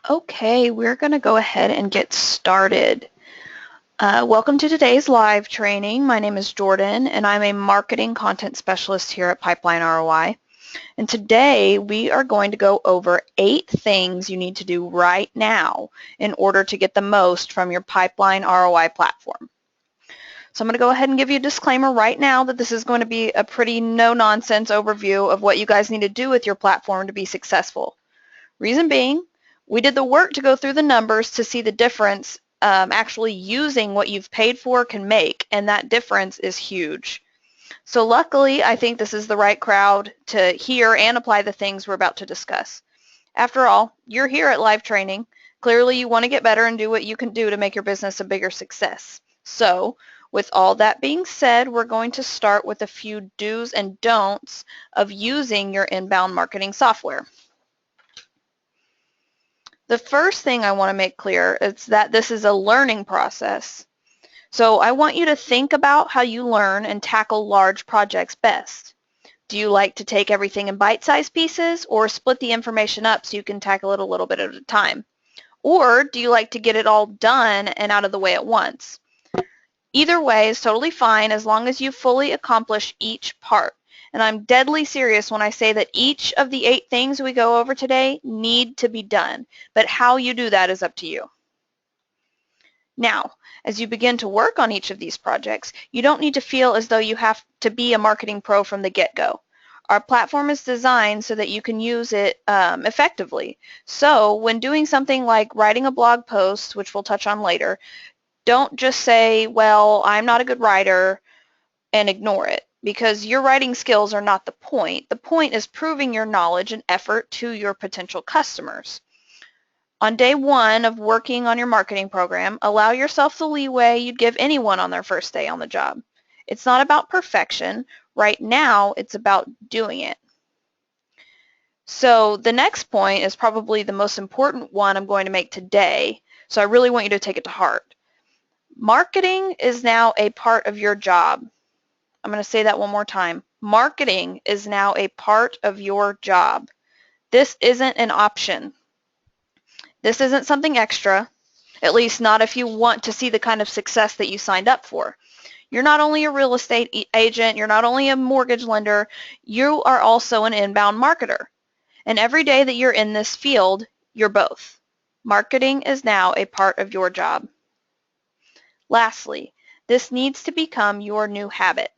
Okay, we're going to go ahead and get started. Welcome to today's live training. My name is Jordan, and I'm a marketing content specialist here at Pipeline ROI. And today we are going to go over 8 things you need to do right now in order to get the most from your Pipeline ROI platform. So I'm going to go ahead and give you a disclaimer right now that this is going to be a pretty no-nonsense overview of what you guys need to do with your platform to be successful. Reason being, we did the work to go through the numbers to see the difference actually using what you've paid for can make, and that difference is huge. So luckily, I think this is the right crowd to hear and apply the things we're about to discuss. After all, you're here at live training. Clearly, you want to get better and do what you can do to make your business a bigger success. So, with all that being said, we're going to start with a few do's and don'ts of using your inbound marketing software. The first thing I want to make clear is that this is a learning process. So I want you to think about how you learn and tackle large projects best. Do you like to take everything in bite-sized pieces or split the information up so you can tackle it a little bit at a time? Or do you like to get it all done and out of the way at once? Either way is totally fine as long as you fully accomplish each part. And I'm deadly serious when I say that each of the 8 things we go over today need to be done, but how you do that is up to you. Now, as you begin to work on each of these projects, you don't need to feel as though you have to be a marketing pro from the get-go. Our platform is designed so that you can use it effectively. So when doing something like writing a blog post, which we'll touch on later, don't just say, well, I'm not a good writer, and ignore it, because your writing skills are not the point. The point is proving your knowledge and effort to your potential customers. On day 1 of working on your marketing program, allow yourself the leeway you'd give anyone on their first day on the job. It's not about perfection. Right now, it's about doing it. So the next point is probably the most important one I'm going to make today, so I really want you to take it to heart. Marketing is now a part of your job. I'm going to say that one more time. Marketing is now a part of your job. This isn't an option. This isn't something extra, at least not if you want to see the kind of success that you signed up for. You're not only a real estate agent, you're not only a mortgage lender, you are also an inbound marketer. And every day that you're in this field, you're both. Marketing is now a part of your job. Lastly, this needs to become your new habit.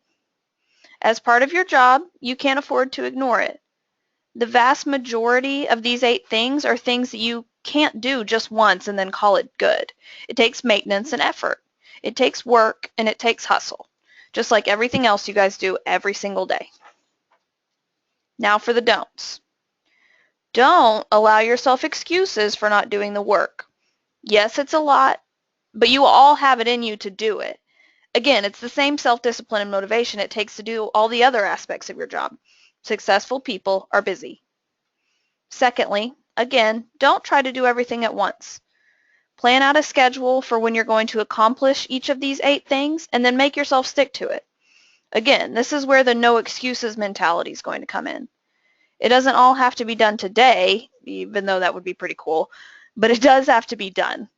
As part of your job, you can't afford to ignore it. The vast majority of these 8 things are things that you can't do just once and then call it good. It takes maintenance and effort. It takes work and it takes hustle, just like everything else you guys do every single day. Now for the don'ts. Don't allow yourself excuses for not doing the work. Yes, it's a lot, but you all have it in you to do it. Again, it's the same self-discipline and motivation it takes to do all the other aspects of your job. Successful people are busy. Secondly, again, don't try to do everything at once. Plan out a schedule for when you're going to accomplish each of these 8 things and then make yourself stick to it. Again, this is where the no excuses mentality is going to come in. It doesn't all have to be done today, even though that would be pretty cool, but it does have to be done.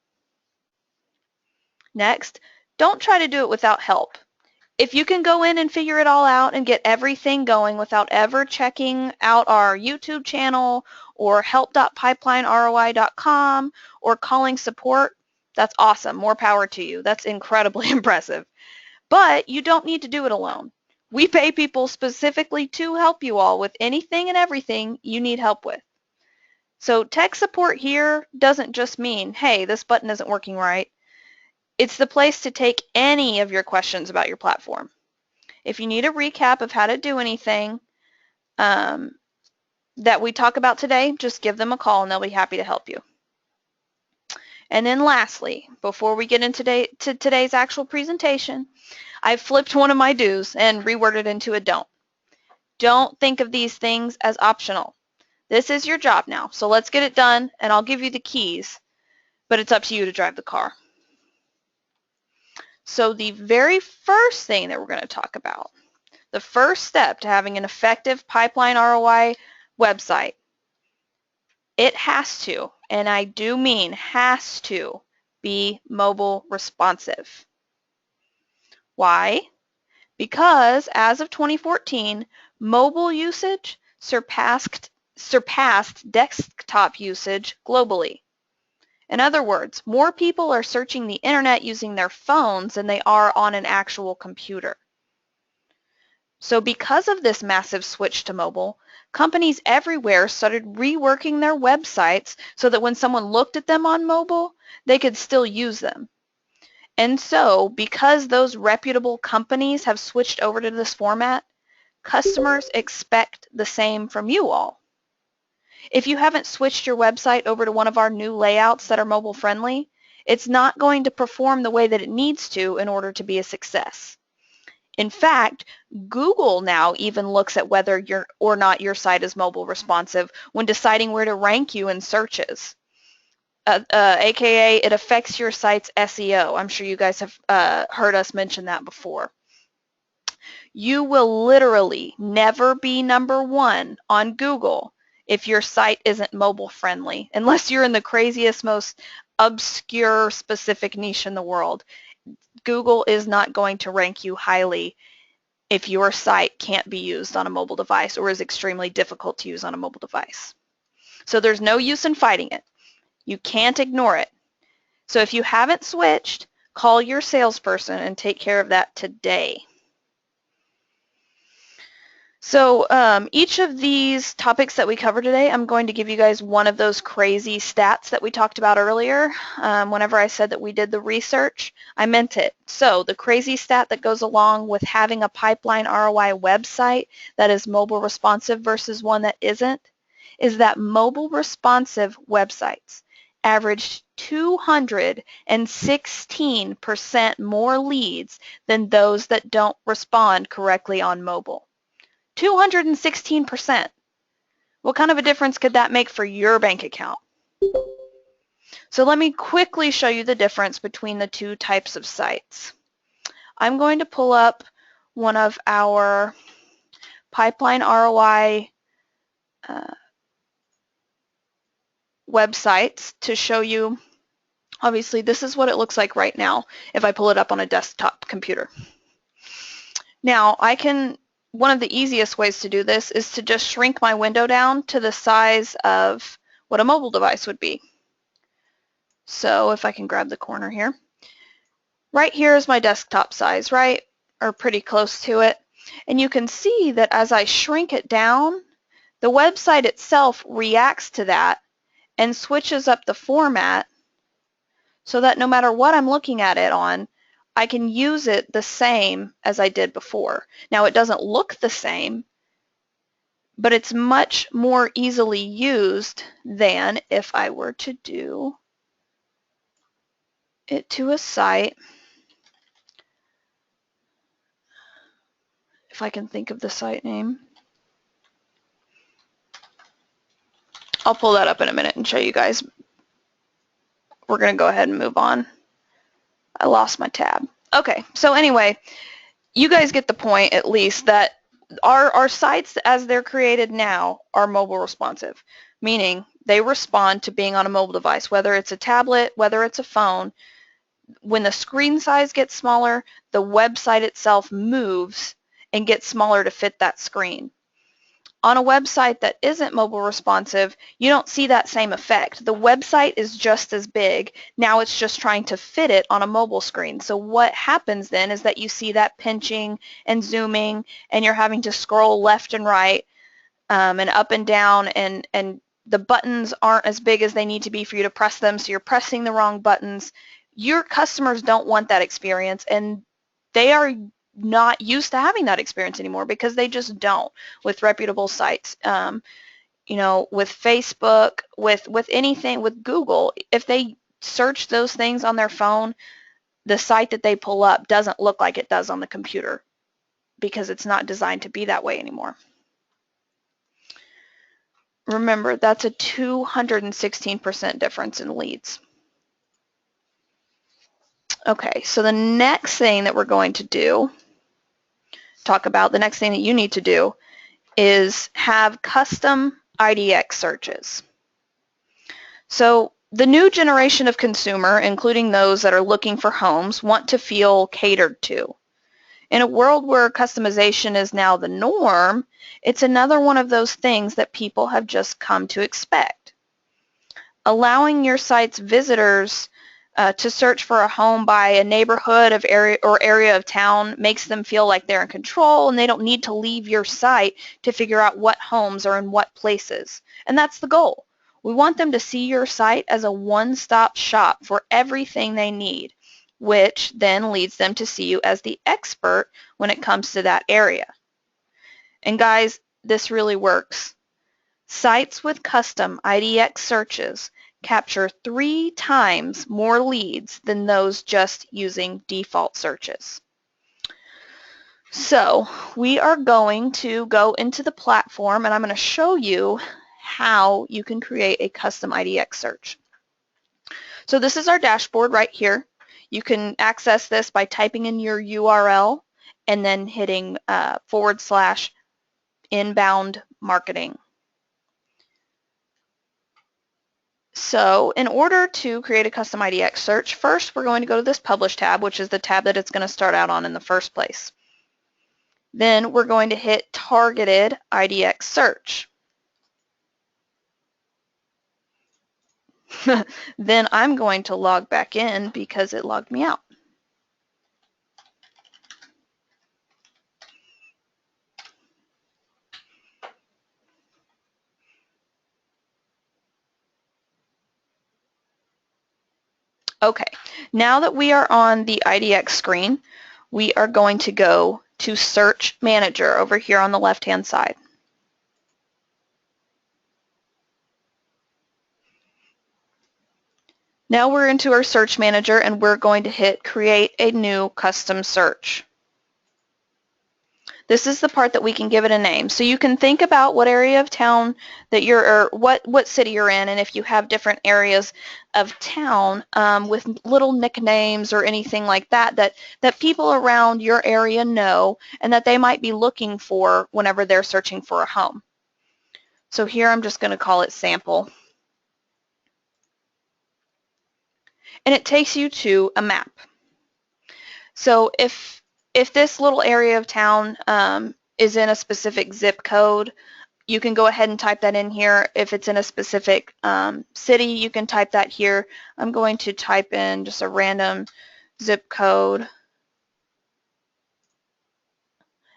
Next, don't try to do it without help. If you can go in and figure it all out and get everything going without ever checking out our YouTube channel or help.pipelinерoi.com or calling support, that's awesome. More power to you. That's incredibly impressive. But you don't need to do it alone. We pay people specifically to help you all with anything and everything you need help with. So tech support here doesn't just mean, hey, this button isn't working right. It's the place to take any of your questions about your platform. If you need a recap of how to do anything that we talk about today, just give them a call and they'll be happy to help you. And then lastly, before we get into today's actual presentation, I flipped one of my do's and reworded into a don't. Don't think of these things as optional. This is your job now, so let's get it done and I'll give you the keys, but it's up to you to drive the car. So the very first thing that we're going to talk about, the first step to having an effective Pipeline ROI website, it has to, and I do mean has to, be mobile responsive. Why? Because as of 2014, mobile usage surpassed desktop usage globally. In other words, more people are searching the internet using their phones than they are on an actual computer. So because of this massive switch to mobile, companies everywhere started reworking their websites so that when someone looked at them on mobile, they could still use them. And so, because those reputable companies have switched over to this format, customers expect the same from you all. If you haven't switched your website over to one of our new layouts that are mobile friendly, it's not going to perform the way that it needs to in order to be a success. In fact, Google now even looks at whether or not your site is mobile responsive when deciding where to rank you in searches. AKA, it affects your site's SEO. I'm sure you guys have heard us mention that before. You will literally never be #1 on Google if your site isn't mobile friendly, unless you're in the craziest, most obscure, specific niche in the world. Google is not going to rank you highly if your site can't be used on a mobile device or is extremely difficult to use on a mobile device. So there's no use in fighting it. You can't ignore it. So if you haven't switched, call your salesperson and take care of that today. So each of these topics that we cover today, I'm going to give you guys one of those crazy stats that we talked about earlier. Whenever I said that we did the research, I meant it. So the crazy stat that goes along with having a Pipeline ROI website that is mobile responsive versus one that isn't, is that mobile responsive websites averaged 216% more leads than those that don't respond correctly on mobile. 216%. What kind of a difference could that make for your bank account? So let me quickly show you the difference between the two types of sites. I'm going to pull up one of our Pipeline ROI websites to show you. Obviously, this is what it looks like right now if I pull it up on a desktop computer. Now, one of the easiest ways to do this is to just shrink my window down to the size of what a mobile device would be. So if I can grab the corner here. Right here is my desktop size, right? Or pretty close to it. And you can see that as I shrink it down, the website itself reacts to that and switches up the format so that no matter what I'm looking at it on, I can use it the same as I did before. Now, it doesn't look the same, but it's much more easily used than if I were to do it to a site. If I can think of the site name. I'll pull that up in a minute and show you guys. We're going to go ahead and move on. I lost my tab. Okay, so anyway, you guys get the point, at least, that our sites as they're created now are mobile responsive, meaning they respond to being on a mobile device, whether it's a tablet, whether it's a phone. When the screen size gets smaller, the website itself moves and gets smaller to fit that screen. On a website that isn't mobile responsive, you don't see that same effect. The website is just as big. Now it's just trying to fit it on a mobile screen. So what happens then is that you see that pinching and zooming, and you're having to scroll left and right and up and down, and the buttons aren't as big as they need to be for you to press them, so you're pressing the wrong buttons. Your customers don't want that experience, and they are not used to having that experience anymore because they just don't with reputable sites. You know, with Facebook, with anything, with Google, if they search those things on their phone, the site that they pull up doesn't look like it does on the computer because it's not designed to be that way anymore. Remember, that's a 216% difference in leads. Okay, so the next thing that we're going to do, the next thing that you need to do is have custom IDX searches. So the new generation of consumer, including those that are looking for homes, want to feel catered to. In a world where customization is now the norm, it's another one of those things that people have just come to expect. Allowing your site's visitors to search for a home by a neighborhood of area of town makes them feel like they're in control, and they don't need to leave your site to figure out what homes are in what places. And that's the goal. We want them to see your site as a one-stop shop for everything they need, which then leads them to see you as the expert when it comes to that area. And guys, this really works. Sites with custom IDX searches capture 3 times more leads than those just using default searches. So we are going to go into the platform, and I'm going to show you how you can create a custom IDX search. So this is our dashboard right here. You can access this by typing in your URL and then hitting /inbound marketing. So in order to create a custom IDX search, first we're going to go to this Publish tab, which is the tab that it's going to start out on in the first place. Then we're going to hit Targeted IDX Search. Then I'm going to log back in because it logged me out. Okay, now that we are on the IDX screen, we are going to go to Search Manager over here on the left-hand side. Now we're into our Search Manager, and we're going to hit Create a New Custom Search. This is the part that we can give it a name. So you can think about what area of town that you're, or what city you're in, and if you have different areas of town with little nicknames or anything like that, that people around your area know and that they might be looking for whenever they're searching for a home. So here I'm just going to call it Sample. And it takes you to a map. So if this little area of town is in a specific zip code, you can go ahead and type that in here. If it's in a specific city, you can type that here. I'm going to type in just a random zip code,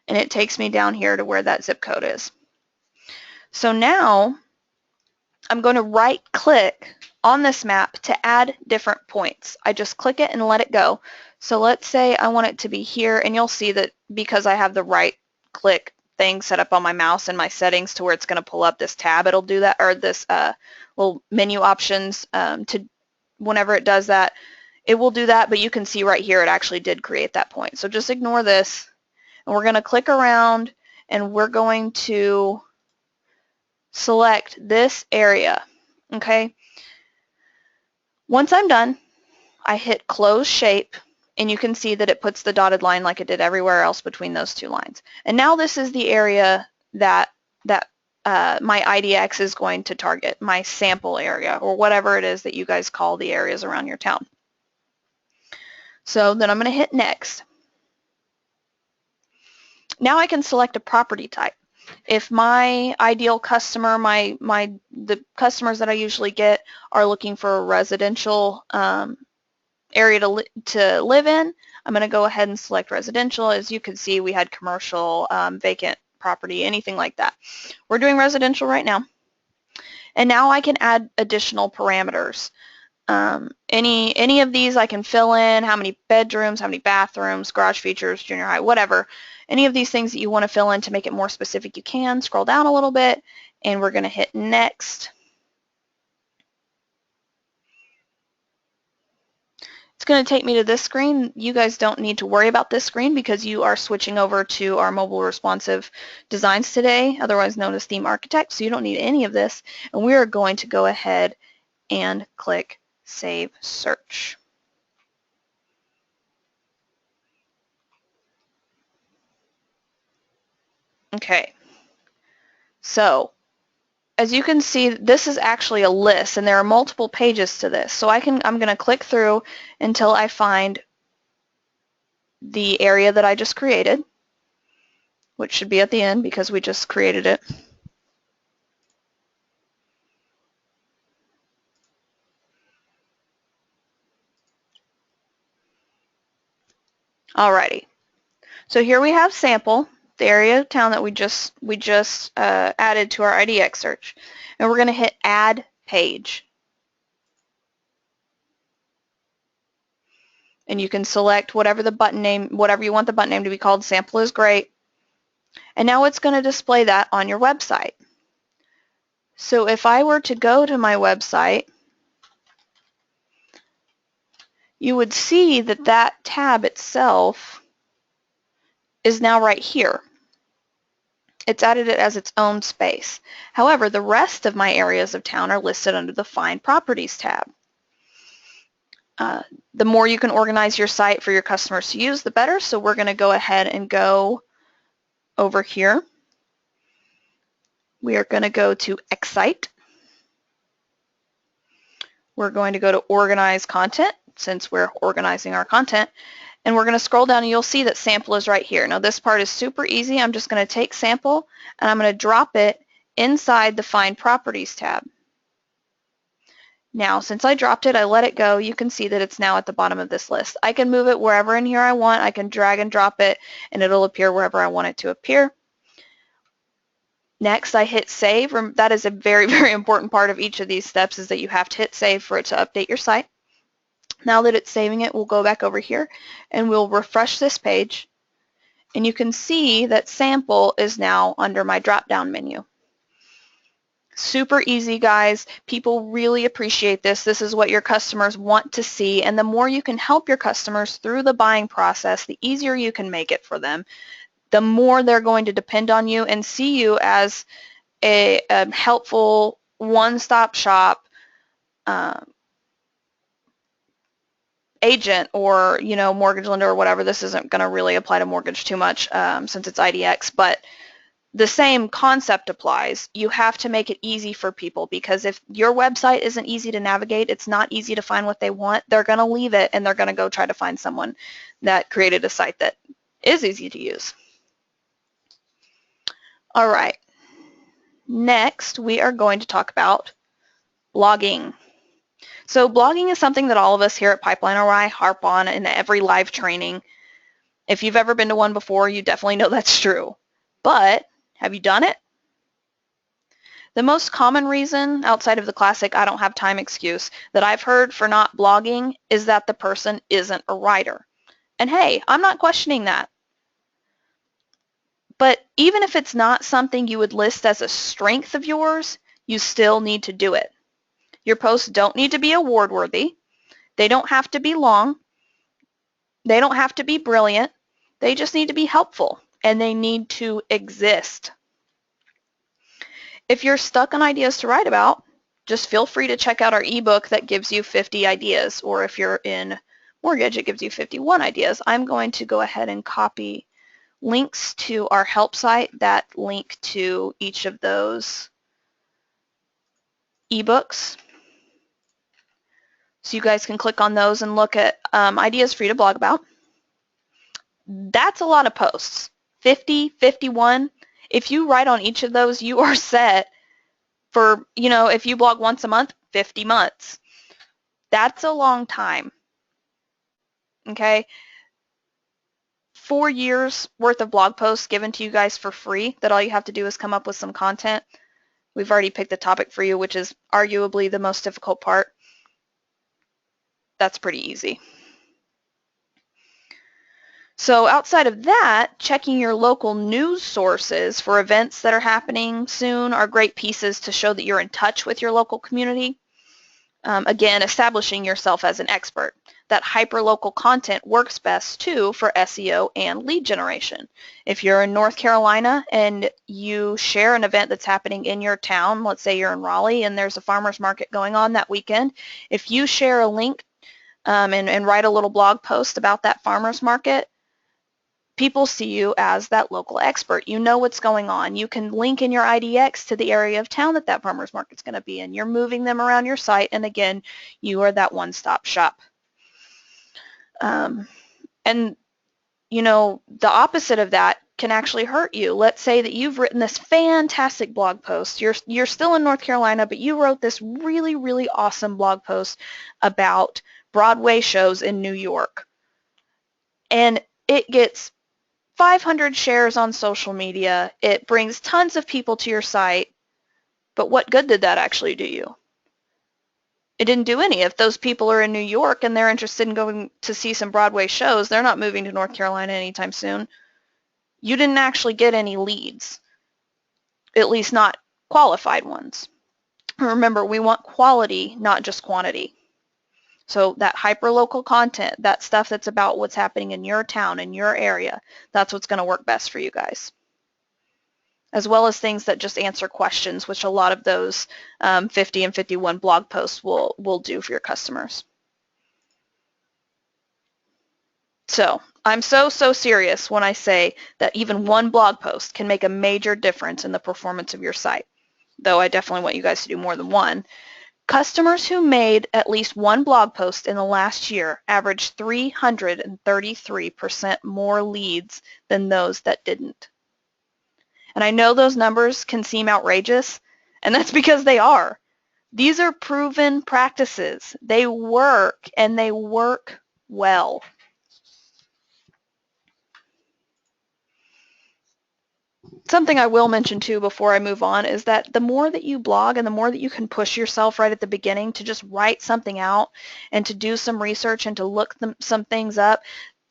and it takes me down here to where that zip code is. So now I'm going to right-click on this map to add different points. I just click it and let it go. So let's say I want it to be here, and you'll see that because I have the right-click thing set up on my mouse and my settings to where it's going to pull up this tab, it'll do that, or this little menu options to whenever it does that, it will do that, but you can see right here it actually did create that point. So just ignore this, and we're going to click around, and we're going to select this area, okay? Once I'm done, I hit Close Shape, and you can see that it puts the dotted line like it did everywhere else between those two lines. And now this is the area that my IDX is going to target, my sample area, or whatever it is that you guys call the areas around your town. So then I'm going to hit Next. Now I can select a property type. If my ideal customer, the customers that I usually get are looking for a residential area to live in, I'm going to go ahead and select residential. As you can see, we had commercial, vacant property, anything like that. We're doing residential right now. And now I can add additional parameters. Any of these I can fill in, how many bedrooms, how many bathrooms, garage features, junior high, whatever. Any of these things that you want to fill in to make it more specific, you can. Scroll down a little bit, and we're going to hit Next. It's going to take me to this screen. You guys don't need to worry about this screen because you are switching over to our mobile responsive designs today, otherwise known as Theme Architect, so you don't need any of this. And we are going to go ahead and click Save Search. Okay, so as you can see, this is actually a list, and there are multiple pages to this. So I'm going to click through until I find the area that I just created, which should be at the end because we just created it. Alrighty. So here we have sample, the area of town that we just added to our IDX search, and we're going to hit Add Page. And you can select whatever the button name, whatever you want the button name to be called. Sample is great. And now it's going to display that on your website. So if I were to go to my website, you would see that that tab itself is now right here. It's added it as its own space. However, the rest of my areas of town are listed under the Find Properties tab. The more you can organize your site for your customers to use, the better. So we're going to go ahead and go over here. We are going to go to Excite. We're going to go to Organize Content, since we're organizing our content. And we're going to scroll down and you'll see that sample is right here. Now this part is super easy. I'm just going to take sample and I'm going to drop it inside the Find Properties tab. Now since I dropped it, I let it go, you can see that it's now at the bottom of this list. I can move it wherever in here I want. I can drag and drop it and it'll appear wherever I want it to appear. Next, I hit save. That is a very, very important part of each of these steps, is that you have to hit save for it to update your site. Now that it's saving it, we'll go back over here and we'll refresh this page. And you can see that sample is now under my drop-down menu. Super easy, guys. People really appreciate this. This is what your customers want to see. And the more you can help your customers through the buying process, the easier you can make it for them. The more they're going to depend on you and see you as a helpful one-stop shop agent, or mortgage lender or whatever. This isn't going to really apply to mortgage too much since it's IDX, but the same concept applies. You have to make it easy for people, because if your website isn't easy to navigate, it's not easy to find what they want, they're going to leave it and they're going to go try to find someone that created a site that is easy to use. All right, next we are going to talk about blogging. So blogging is something that all of us here at Pipeline ROI harp on in every live training. If you've ever been to one before, you definitely know that's true. But have you done it? The most common reason, outside of the classic "I don't have time" excuse, that I've heard for not blogging is that the person isn't a writer. And hey, I'm not questioning that. But even if it's not something you would list as a strength of yours, you still need to do it. Your posts don't need to be award-worthy. They don't have to be long. They don't have to be brilliant. They just need to be helpful, and they need to exist. If you're stuck on ideas to write about, just feel free to check out our ebook that gives you 50 ideas, or if you're in mortgage, it gives you 51 ideas. I'm going to go ahead and copy links to our help site that link to each of those ebooks. So you guys can click on those and look at ideas for you to blog about. That's a lot of posts. 50, 51. If you write on each of those, you are set for, if you blog once a month, 50 months. That's a long time. Okay? 4 years worth of blog posts given to you guys for free, that all you have to do is come up with some content. We've already picked the topic for you, which is arguably the most difficult part. That's pretty easy. So outside of that, checking your local news sources for events that are happening soon are great pieces to show that you're in touch with your local community. Again, establishing yourself as an expert. That hyperlocal content works best too for SEO and lead generation. If you're in North Carolina and you share an event that's happening in your town, let's say you're in Raleigh and there's a farmer's market going on that weekend, if you share a link and write a little blog post about that farmer's market, people see you as that local expert. You know what's going on. You can link in your IDX to the area of town that that farmer's market's going to be in. You're moving them around your site, and again, you are that one-stop shop. And you know, the opposite of that can actually hurt you. Let's say that you've written this fantastic blog post. You're still in North Carolina, but you wrote this really, really awesome blog post about Broadway shows in New York. And it gets 500 shares on social media. It brings tons of people to your site. But what good did that actually do you? It didn't do any. If those people are in New York and they're interested in going to see some Broadway shows, they're not moving to North Carolina anytime soon. You didn't actually get any leads, at least not qualified ones. Remember, we want quality, not just quantity. So that hyperlocal content, that stuff that's about what's happening in your town, in your area, that's what's going to work best for you guys. As well as things that just answer questions, which a lot of those 50 and 51 blog posts will do for your customers. So I'm so serious when I say that even one blog post can make a major difference in the performance of your site, though I definitely want you guys to do more than one. Customers who made at least one blog post in the last year averaged 333% more leads than those that didn't. And I know those numbers can seem outrageous, and that's because they are. These are proven practices. They work, and they work well. Something I will mention too before I move on is that the more that you blog and the more that you can push yourself right at the beginning to just write something out and to do some research and to look some things up,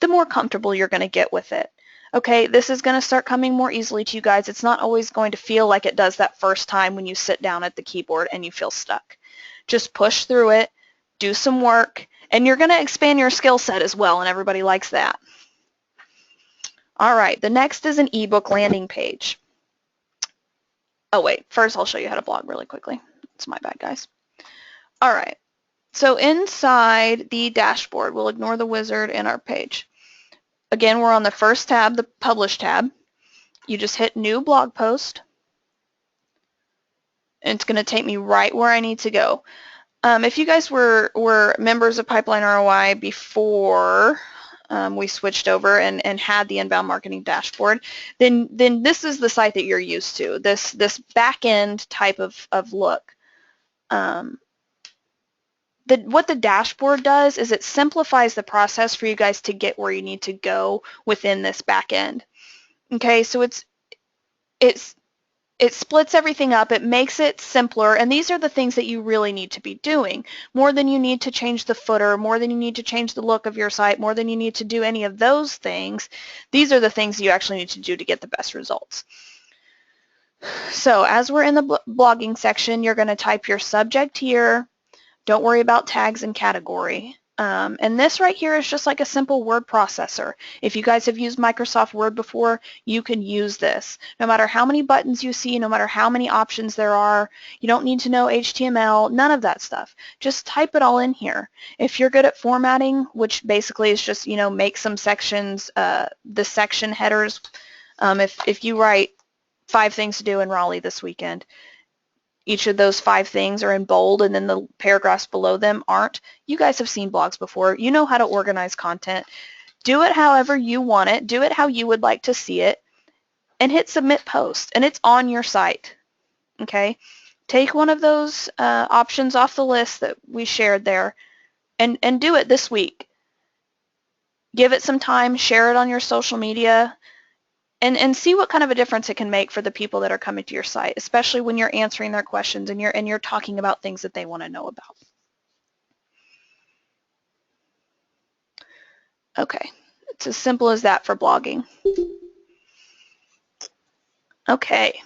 the more comfortable you're going to get with it. Okay, this is going to start coming more easily to you guys. It's not always going to feel like it does that first time when you sit down at the keyboard and you feel stuck. Just push through it, do some work, and you're going to expand your skill set as well, and everybody likes that. All right, the next is an ebook landing page. Oh wait, first I'll show you how to blog really quickly. It's my bad, guys. All right, so inside the dashboard, we'll ignore the wizard and our page. Again, we're on the first tab, the Publish tab. You just hit New Blog Post, and it's going to take me right where I need to go. If you guys were members of Pipeline ROI before we switched over and had the inbound marketing dashboard, then this is the site that you're used to, this back-end type of look. What the dashboard does is it simplifies the process for you guys to get where you need to go within this back end. Okay, so it splits everything up, it makes it simpler, and these are the things that you really need to be doing. More than you need to change the footer, more than you need to change the look of your site, more than you need to do any of those things, these are the things you actually need to do to get the best results. So as we're in the blogging section, you're going to type your subject here. Don't worry about tags and category. And this right here is just like a simple word processor. If you guys have used Microsoft Word before, you can use this. No matter how many buttons you see, no matter how many options there are, you don't need to know HTML, none of that stuff. Just type it all in here. If you're good at formatting, which basically is just, you know, make some sections, the section headers. If you write 5 things to do in Raleigh this weekend, each of those 5 things are in bold and then the paragraphs below them aren't. You guys have seen blogs before. You know how to organize content. Do it however you want it. Do it how you would like to see it. And hit submit post. And it's on your site. Okay? Take one of those options off the list that we shared there and do it this week. Give it some time. Share it on your social media. And see what kind of a difference it can make for the people that are coming to your site, especially when you're answering their questions and you're talking about things that they want to know about. Okay, it's as simple as that for blogging. Okay,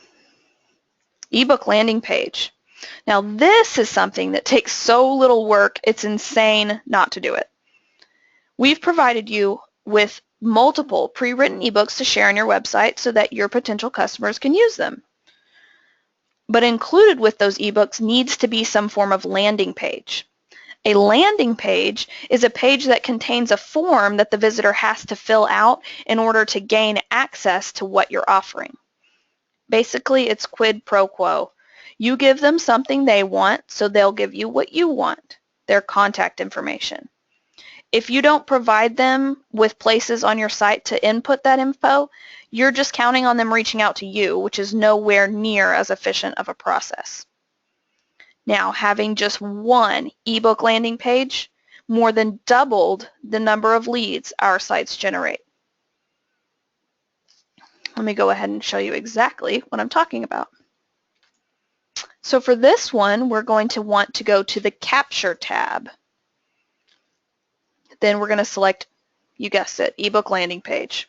ebook landing page. Now this is something that takes so little work, it's insane not to do it. We've provided you with multiple pre-written ebooks to share on your website so that your potential customers can use them. But included with those ebooks needs to be some form of landing page. A landing page is a page that contains a form that the visitor has to fill out in order to gain access to what you're offering. Basically, it's quid pro quo. You give them something they want, so they'll give you what you want, their contact information. If you don't provide them with places on your site to input that info, you're just counting on them reaching out to you, which is nowhere near as efficient of a process. Now, having just one ebook landing page more than doubled the number of leads our sites generate. Let me go ahead and show you exactly what I'm talking about. So for this one, we're going to want to go to the Capture tab. Then we're going to select, you guessed it, ebook landing page.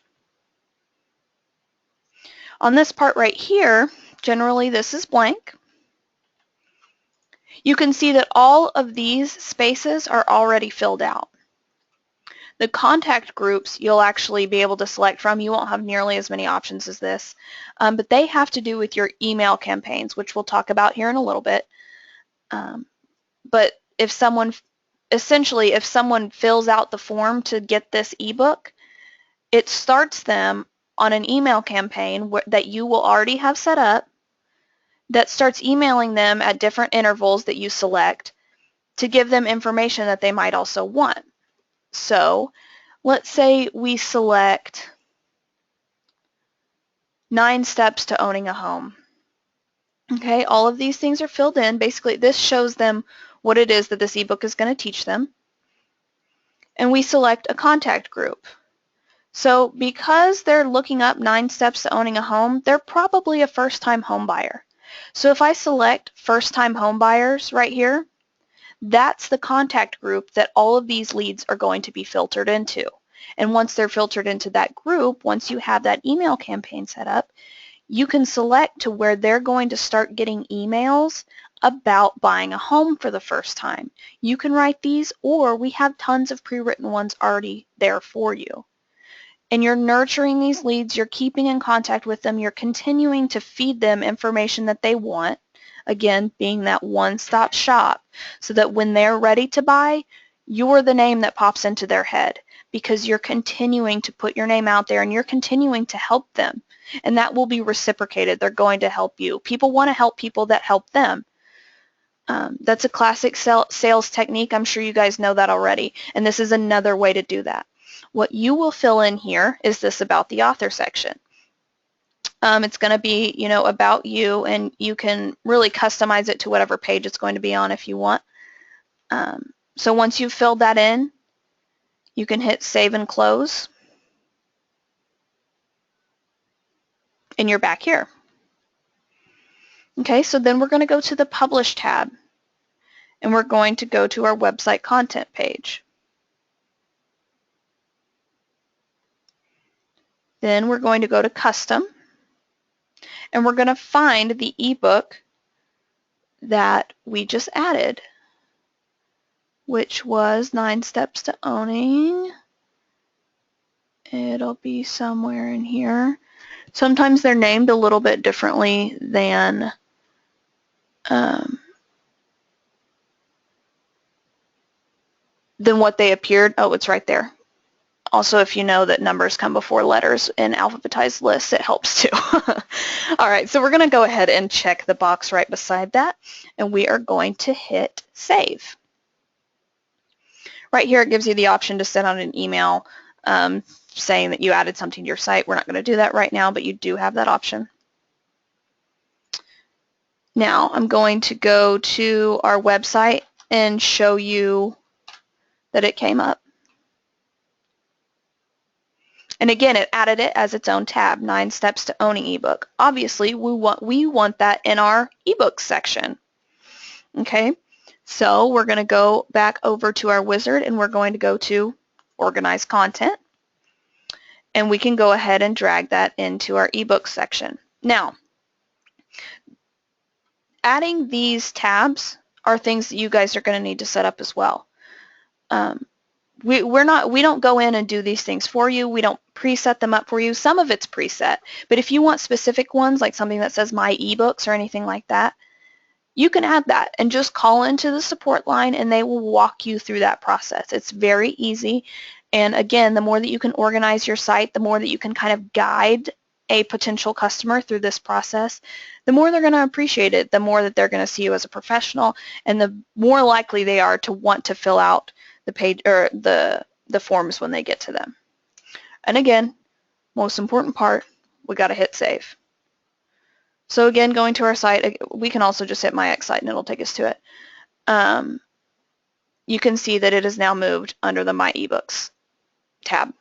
On this part right here, generally this is blank. You can see that all of these spaces are already filled out. The contact groups you'll actually be able to select from. You won't have nearly as many options as this, but they have to do with your email campaigns, which we'll talk about here in a little bit. But if someone fills out the form to get this ebook, it starts them on an email campaign that you will already have set up that starts emailing them at different intervals that you select to give them information that they might also want. So let's say we select 9 steps to owning a home. Okay, all of these things are filled in. Basically, this shows them what it is that this ebook is going to teach them. And we select a contact group. So because they're looking up 9 steps to owning a home, they're probably a first-time home buyer. So if I select first-time home buyers right here, that's the contact group that all of these leads are going to be filtered into. And once they're filtered into that group, once you have that email campaign set up, you can select to where they're going to start getting emails about buying a home for the first time. You can write these, or we have tons of pre-written ones already there for you. And you're nurturing these leads, you're keeping in contact with them, you're continuing to feed them information that they want, again, being that one-stop shop, so that when they're ready to buy, you're the name that pops into their head because you're continuing to put your name out there and you're continuing to help them. And that will be reciprocated. They're going to help you. People want to help people that help them. That's a classic sales technique. I'm sure you guys know that already. And this is another way to do that. What you will fill in here is this about the author section. It's going to be, about you, and you can really customize it to whatever page it's going to be on if you want. So once you've filled that in, you can hit Save and Close. And you're back here. Okay, so then we're going to go to the Publish tab. And we're going to go to our website content page. Then we're going to go to Custom. And we're going to find the ebook that we just added, which was 9 Steps to Owning. It'll be somewhere in here. Sometimes they're named a little bit differently than what they appeared. Oh, it's right there. Also, if you know that numbers come before letters in alphabetized lists, it helps too. All right, so we're going to go ahead and check the box right beside that, and we are going to hit Save. Right here, it gives you the option to send out an email saying that you added something to your site. We're not going to do that right now, but you do have that option. Now, I'm going to go to our website and show you that it came up. And again, it added it as its own tab, 9 Steps to Owning ebook. Obviously, we want that in our ebook section. Okay, so we're going to go back over to our wizard and we're going to go to Organize Content. And we can go ahead and drag that into our ebook section. Now, adding these tabs are things that you guys are going to need to set up as well. We don't go in and do these things for you. We don't preset them up for you. Some of it's preset, but if you want specific ones, like something that says My eBooks or anything like that, you can add that and just call into the support line and they will walk you through that process. It's very easy. And again, the more that you can organize your site, the more that you can kind of guide a potential customer through this process, the more they're going to appreciate it, the more that they're going to see you as a professional, and the more likely they are to want to fill out the page or the forms when they get to them. And again, most important part, we got to hit save. So again, going to our site, we can also just hit my X site and it'll take us to it. You can see that it is now moved under the My eBooks tab.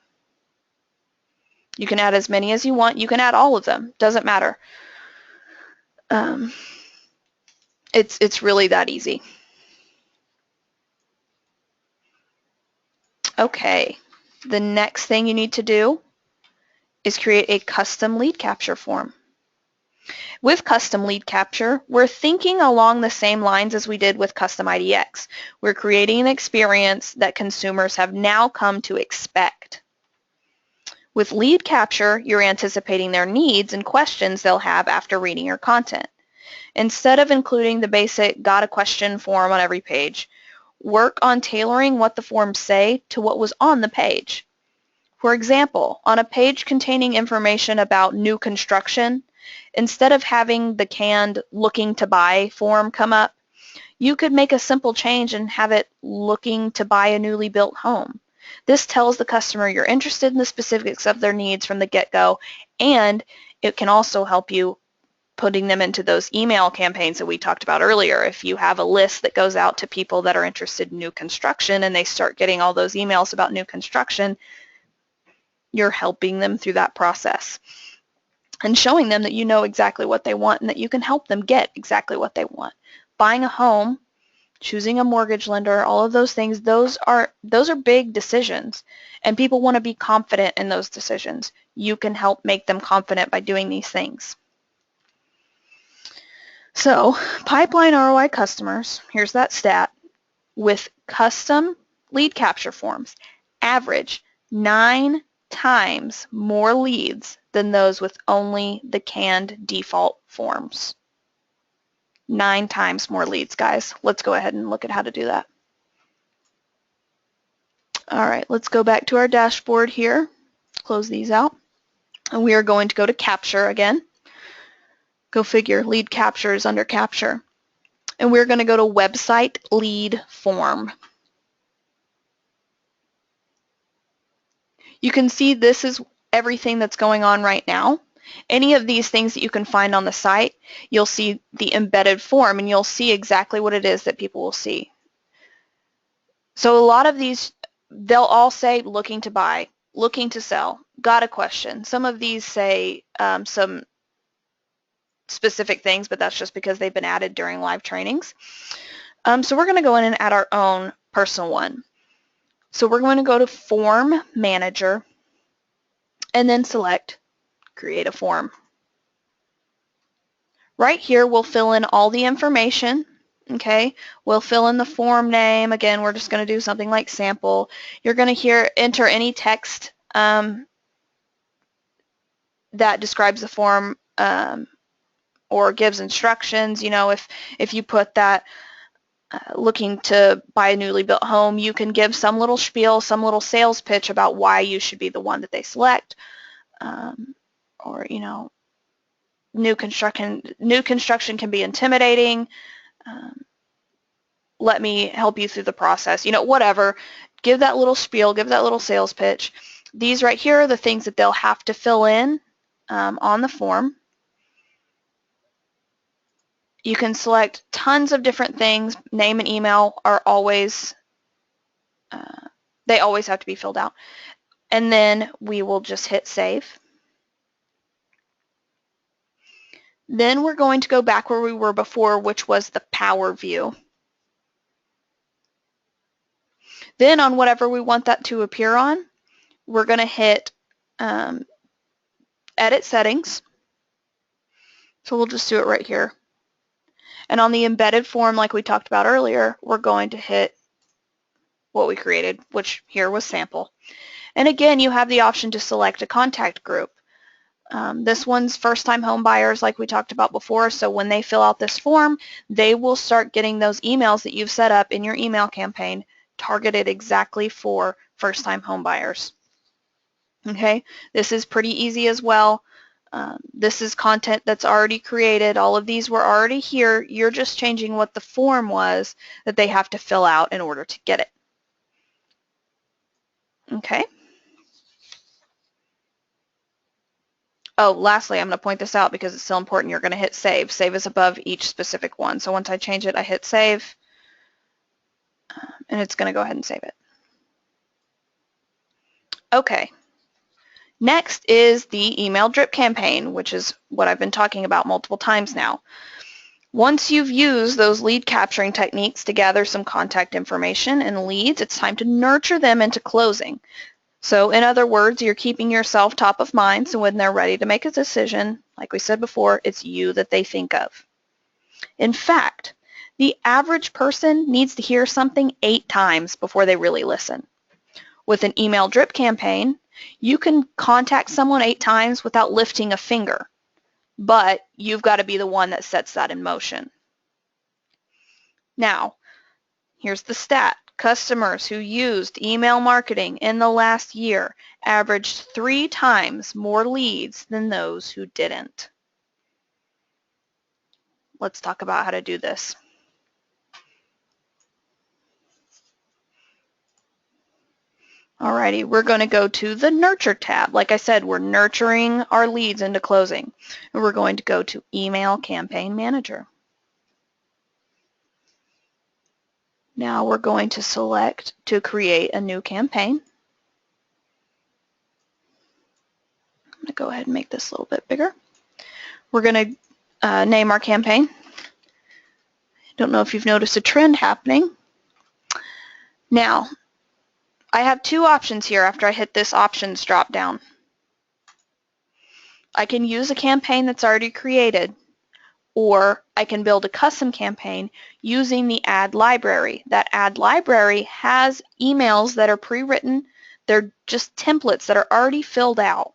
You can add as many as you want. You can add all of them. Doesn't matter. It's really that easy. Okay. The next thing you need to do is create a custom lead capture form. With custom lead capture, we're thinking along the same lines as we did with custom IDX. We're creating an experience that consumers have now come to expect. With lead capture, you're anticipating their needs and questions they'll have after reading your content. Instead of including the basic got a question form on every page, work on tailoring what the forms say to what was on the page. For example, on a page containing information about new construction, instead of having the canned looking to buy form come up, you could make a simple change and have it looking to buy a newly built home. This tells the customer you're interested in the specifics of their needs from the get-go, and it can also help you putting them into those email campaigns that we talked about earlier. If you have a list that goes out to people that are interested in new construction and they start getting all those emails about new construction, you're helping them through that process and showing them that you know exactly what they want and that you can help them get exactly what they want. Buying a home, choosing a mortgage lender, all of those things, those are big decisions, and people want to be confident in those decisions. You can help make them confident by doing these things. So, Pipeline ROI customers, here's that stat, with custom lead capture forms average 9 times more leads than those with only the canned default forms. 9 times more leads, guys. Let's go ahead and look at how to do that. All right, let's go back to our dashboard here. Close these out. And we are going to go to capture again. Go figure, lead capture is under capture. And we're going to go to website lead form. You can see this is everything that's going on right now. Any of these things that you can find on the site, you'll see the embedded form and you'll see exactly what it is that people will see. So a lot of these, they'll all say looking to buy, looking to sell, got a question. Some of these say some specific things, but that's just because they've been added during live trainings. So we're going to go in and add our own personal one. So we're going to go to Form Manager and then select Create a Form. Right here, we'll fill in all the information. Okay, we'll fill in the form name. Again, we're just going to do something like sample. You're going to enter any text that describes the form or gives instructions. You know, if you put that looking to buy a newly built home, you can give some little spiel, some little sales pitch about why you should be the one that they select. Or, you know, new construction can be intimidating. Let me help you through the process. You know, whatever. Give that little spiel, give that little sales pitch. These right here are the things that they'll have to fill in on the form. You can select tons of different things. Name and email are always, they always have to be filled out. And then we will just hit save. Then we're going to go back where we were before, which was the Power View. Then on whatever we want that to appear on, we're going to hit Edit Settings. So we'll just do it right here. And on the embedded form, like we talked about earlier, we're going to hit what we created, which here was sample. And again, you have the option to select a contact group. This one's first-time home buyers like we talked about before, so when they fill out this form, they will start getting those emails that you've set up in your email campaign targeted exactly for first-time home buyers. Okay, this is pretty easy as well. This is content that's already created. All of these were already here. You're just changing what the form was that they have to fill out in order to get it. Okay. Oh, lastly, I'm going to point this out because it's so important. You're going to hit save. Save is above each specific one. So once I change it, I hit save, and it's going to go ahead and save it. Okay. Next is the email drip campaign, which is what I've been talking about multiple times now. Once you've used those lead capturing techniques to gather some contact information and leads, it's time to nurture them into closing. So in other words, you're keeping yourself top of mind, so when they're ready to make a decision, like we said before, it's you that they think of. In fact, the average person needs to hear something 8 times before they really listen. With an email drip campaign, you can contact someone 8 times without lifting a finger, but you've got to be the one that sets that in motion. Now, here's the stat. Customers who used email marketing in the last year averaged 3 times more leads than those who didn't. Let's talk about how to do this. Alrighty, we're going to go to the Nurture tab. Like I said, we're nurturing our leads into closing. And we're going to go to Email Campaign Manager. Now we're going to select to create a new campaign. I'm going to go ahead and make this a little bit bigger. We're going to name our campaign. Don't know if you've noticed a trend happening. Now, I have 2 options here after I hit this options drop down. I can use a campaign that's already created, or I can build a custom campaign using the ad library. That ad library has emails that are pre-written. They're just templates that are already filled out,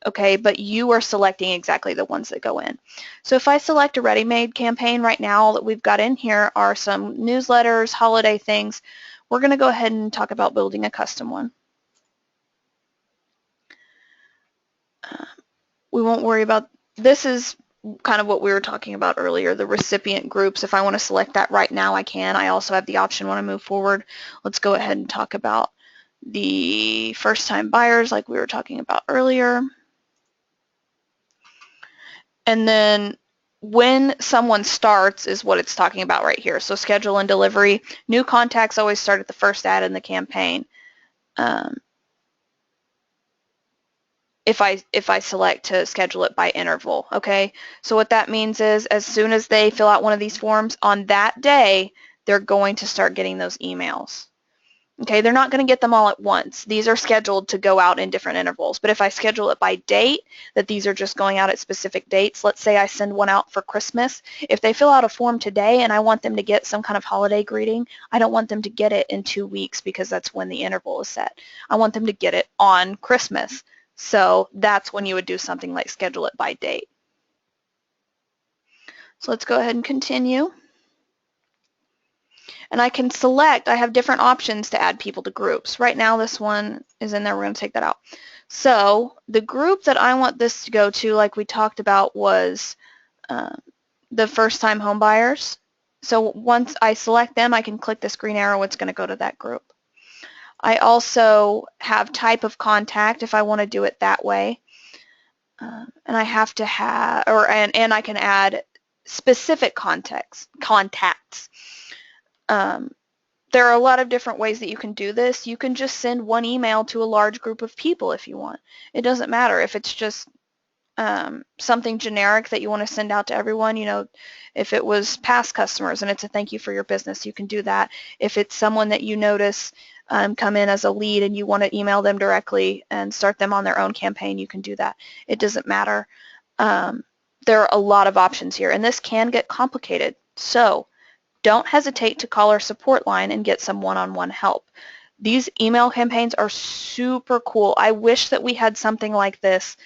okay, but you are selecting exactly the ones that go in. So if I select a ready-made campaign right now, all that we've got in here are some newsletters, holiday things. We're going to go ahead and talk about building a custom one. We won't worry about, this is kind of what we were talking about earlier, the recipient groups. If I want to select that right now, I can. I also have the option when I move forward. Let's go ahead and talk about the first-time buyers like we were talking about earlier. And then when someone starts is what it's talking about right here. So schedule and delivery. New contacts always start at the first ad in the campaign. If I select to schedule it by interval, okay? So what that means is as soon as they fill out one of these forms on that day, they're going to start getting those emails. Okay, they're not going to get them all at once. These are scheduled to go out in different intervals. But if I schedule it by date, that these are just going out at specific dates, let's say I send one out for Christmas. If they fill out a form today and I want them to get some kind of holiday greeting, I don't want them to get it in 2 weeks because that's when the interval is set. I want them to get it on Christmas. So that's when you would do something like schedule it by date. So let's go ahead and continue. And I can select, I have different options to add people to groups. Right now this one is in there, we're going to take that out. So the group that I want this to go to, like we talked about, was the first-time home buyers. So once I select them, I can click this green arrow, it's going to go to that group. I also have type of contact if I want to do it that way. And I have to have, and I can add specific contacts. There are a lot of different ways that you can do this. You can just send one email to a large group of people if you want. It doesn't matter if it's just something generic that you want to send out to everyone. You know, if it was past customers and it's a thank you for your business, you can do that. If it's someone that you notice come in as a lead and you want to email them directly and start them on their own campaign, you can do that. It doesn't matter. There are a lot of options here, and this can get complicated. So don't hesitate to call our support line and get some one-on-one help. These email campaigns are super cool. I wish that we had something like this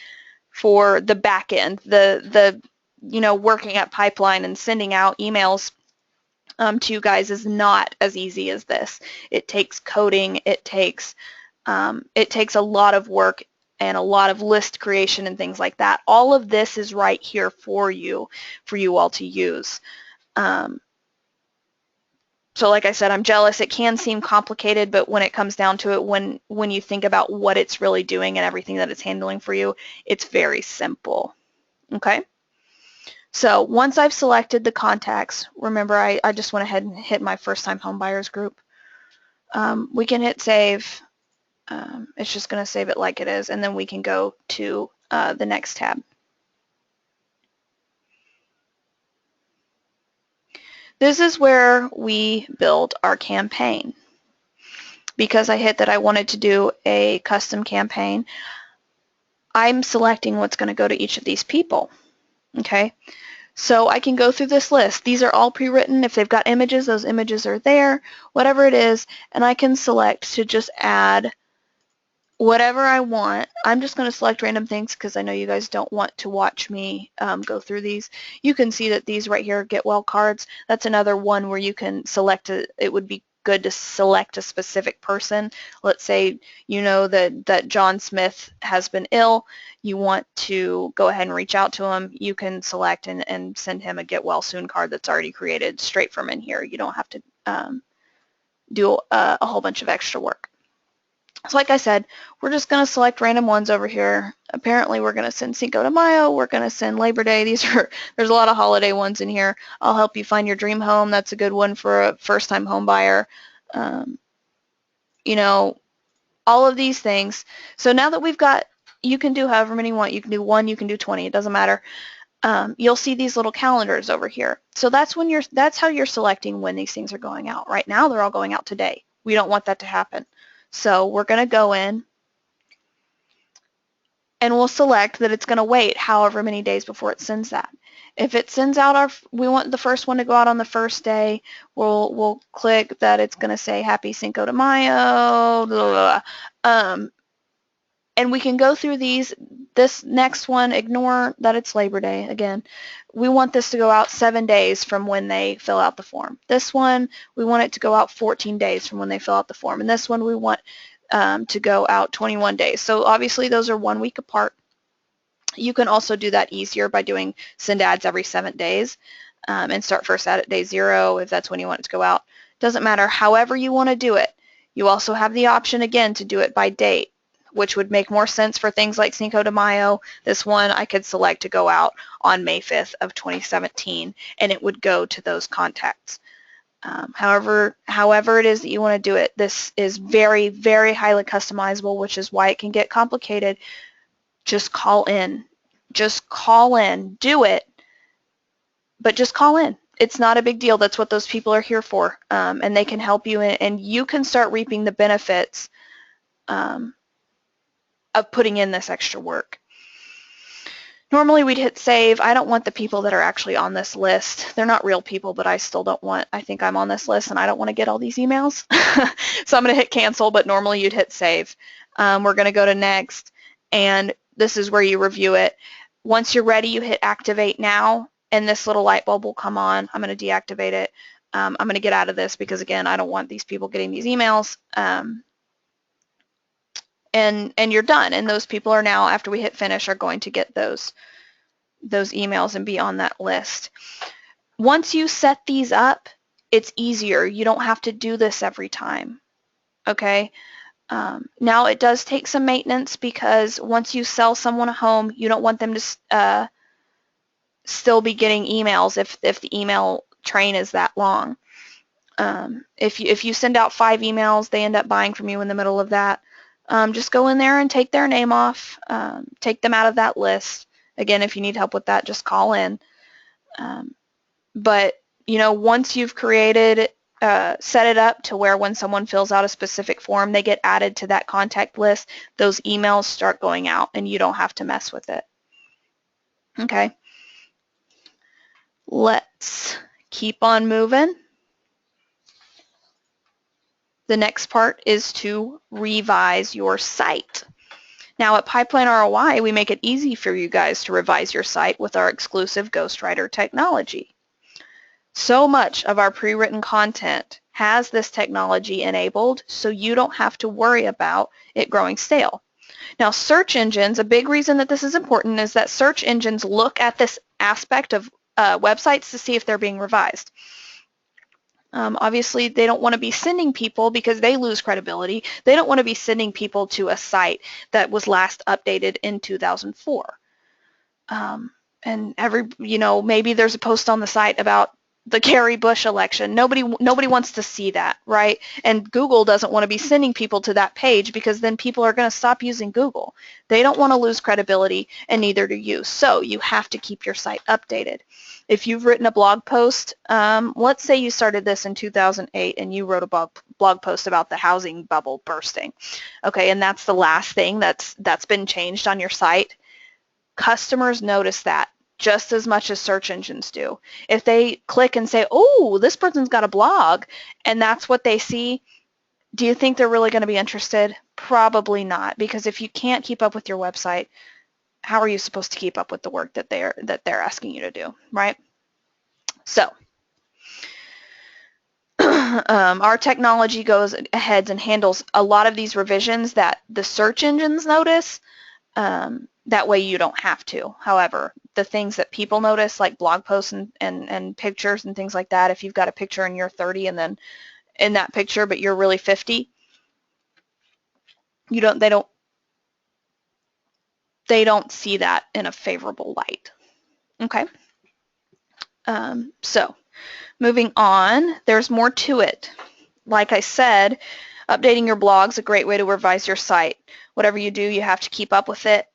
for the back end, the working at Pipeline and sending out emails to you guys is not as easy as this. It takes coding, it takes a lot of work and a lot of list creation and things like that. All of this is right here for you all to use. So like I said, I'm jealous. It can seem complicated, but when it comes down to it, when you think about what it's really doing and everything that it's handling for you, it's very simple. Okay? So once I've selected the contacts, remember I just went ahead and hit my first-time homebuyers group. We can hit save. It's just going to save it like it is, and then we can go to the next tab. This is where we build our campaign. Because I hit that I wanted to do a custom campaign, I'm selecting what's going to go to each of these people. Okay, so I can go through this list. These are all pre-written. If they've got images, those images are there, whatever it is, and I can select to just add whatever I want. I'm just going to select random things because I know you guys don't want to watch me go through these. You can see that these right here, get well cards, that's another one where you can select it would be good to select a specific person. Let's say you know that John Smith has been ill. You want to go ahead and reach out to him. You can select and send him a get well soon card that's already created straight from in here. You don't have to do a whole bunch of extra work. So like I said, we're just going to select random ones over here. Apparently we're going to send Cinco de Mayo, we're going to send Labor Day. There's a lot of holiday ones in here. I'll help you find your dream home. That's a good one for a first-time home buyer. You know, all of these things. So now that we've got, you can do however many you want. You can do 1, you can do 20, it doesn't matter. You'll see these little calendars over here. So that's how you're selecting when these things are going out. Right now they're all going out today. We don't want that to happen. So we're going to go in and we'll select that it's going to wait however many days before it sends that. If it sends out we want the first one to go out on the first day, we'll click that it's going to say Happy Cinco de Mayo, blah, blah, blah. And we can go through these. This next one, ignore that it's Labor Day. Again, we want this to go out 7 days from when they fill out the form. This one, we want it to go out 14 days from when they fill out the form. And this one, we want to go out 21 days. So obviously, those are 1 week apart. You can also do that easier by doing send ads every 7 days and start first ad at day 0 if that's when you want it to go out. Doesn't matter. However you want to do it. You also have the option, again, to do it by date, which would make more sense for things like Cinco de Mayo. This one I could select to go out on May 5th of 2017, and it would go to those contacts. However it is that you want to do it, this is very, very highly customizable, which is why it can get complicated. Just call in. Just call in. Do it, but just call in. It's not a big deal. That's what those people are here for, and they can help you, and you can start reaping the benefits of putting in this extra work. Normally we'd hit save. I don't want the people that are actually on this list. They're not real people, but I still don't want, I think I'm on this list and I don't want to get all these emails. So I'm going to hit cancel, but normally you'd hit save. We're going to go to next, and this is where you review it. Once you're ready, you hit activate now, and this little light bulb will come on. I'm going to deactivate it. I'm going to get out of this because, again, I don't want these people getting these emails. And you're done, and those people are now, after we hit finish, are going to get those emails and be on that list. Once you set these up, it's easier. You don't have to do this every time, okay? Now it does take some maintenance because once you sell someone a home, you don't want them to still be getting emails if the email train is that long. If you send out 5 emails, they end up buying from you in the middle of that. Just go in there and take their name off, take them out of that list. Again, if you need help with that, just call in. But, you know, once you've created, set it up to where when someone fills out a specific form, they get added to that contact list, those emails start going out and you don't have to mess with it. Okay. Let's keep on moving. The next part is to revise your site. Now at Pipeline ROI, we make it easy for you guys to revise your site with our exclusive Ghostwriter technology. So much of our pre-written content has this technology enabled, so you don't have to worry about it growing stale. Now, search engines, a big reason that this is important is that search engines look at this aspect of websites to see if they're being revised. Obviously, they don't want to be sending people, because they lose credibility, they don't want to be sending people to a site that was last updated in 2004. And maybe there's a post on the site about the Kerry Bush election. Nobody wants to see that, right? And Google doesn't want to be sending people to that page, because then people are going to stop using Google. They don't want to lose credibility, and neither do you. So you have to keep your site updated. If you've written a blog post, let's say you started this in 2008 and you wrote a blog post about the housing bubble bursting, okay, and that's the last thing that's been changed on your site. Customers notice that just as much as search engines do. If they click and say, oh, this person's got a blog, and that's what they see, do you think they're really going to be interested? Probably not, because if you can't keep up with your website, how are you supposed to keep up with the work that they're asking you to do, right? So our technology goes ahead and handles a lot of these revisions that the search engines notice. That way you don't have to. However, the things that people notice, like blog posts and pictures and things like that, if you've got a picture and you're 30 and then in that picture but you're really 50, they don't see that in a favorable light. Okay. So moving on, there's more to it. Like I said, updating your blog's a great way to revise your site. Whatever you do, you have to keep up with it.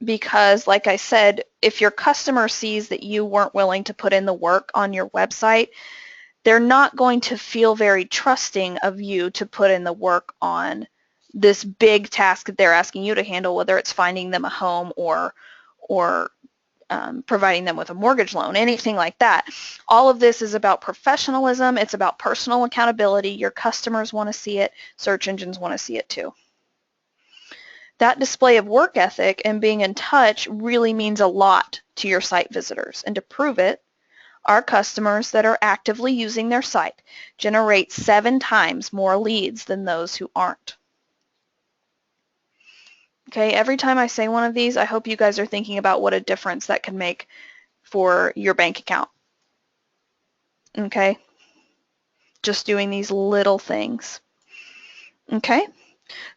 Because, like I said, if your customer sees that you weren't willing to put in the work on your website, they're not going to feel very trusting of you to put in the work on this big task that they're asking you to handle, whether it's finding them a home or providing them with a mortgage loan, anything like that. All of this is about professionalism. It's about personal accountability. Your customers want to see it. Search engines want to see it too. That display of work ethic and being in touch really means a lot to your site visitors. And to prove it, our customers that are actively using their site generate 7 times more leads than those who aren't. Okay, every time I say one of these, I hope you guys are thinking about what a difference that can make for your bank account. Okay, just doing these little things. Okay,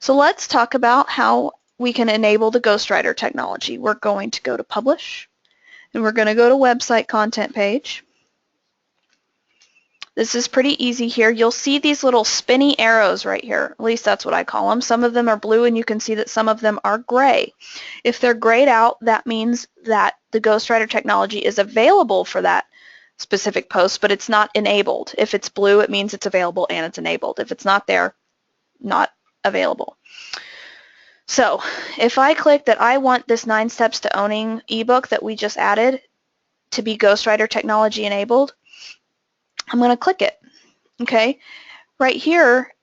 so let's talk about how we can enable the Ghostwriter technology. We're going to go to Publish, and we're going to go to Website Content Page. This is pretty easy here. You'll see these little spinny arrows right here. At least that's what I call them. Some of them are blue, and you can see that some of them are gray. If they're grayed out, that means that the Ghostwriter technology is available for that specific post, but it's not enabled. If it's blue, it means it's available and it's enabled. If it's not there, not available. So if I click that I want this 9 Steps to Owning ebook that we just added to be Ghostwriter technology enabled, I'm going to click it. Okay, right here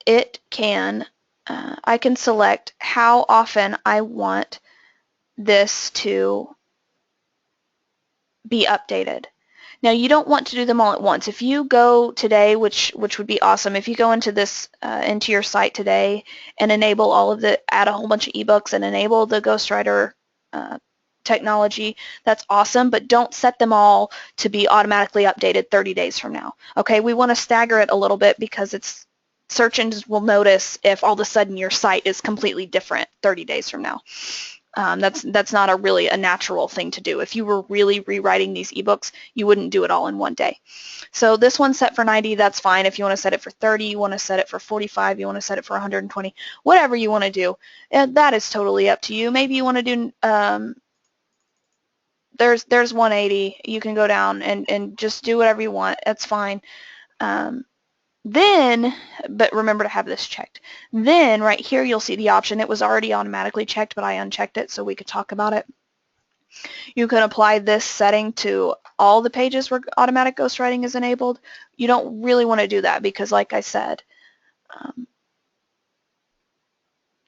it can I can select how often I want this to be updated. Now, you don't want to do them all at once. If you go today, which would be awesome, if you go into this into your site today and enable all of add a whole bunch of ebooks and enable the Ghostwriter technology, that's awesome, but don't set them all to be automatically updated 30 days from now. Okay, we want to stagger it a little bit, because search engines will notice if all of a sudden your site is completely different 30 days from now. That's not really a natural thing to do. If you were really rewriting these ebooks, you wouldn't do it all in one day. So this one's set for 90, that's fine. If you want to set it for 30, you want to set it for 45, you want to set it for 120, whatever you want to do, and that is totally up to you. Maybe you want to do there's 180. You can go down and just do whatever you want. That's fine. But remember to have this checked. Then right here you'll see the option. It was already automatically checked, but I unchecked it so we could talk about it. You can apply this setting to all the pages where automatic ghostwriting is enabled. You don't really want to do that, because like I said,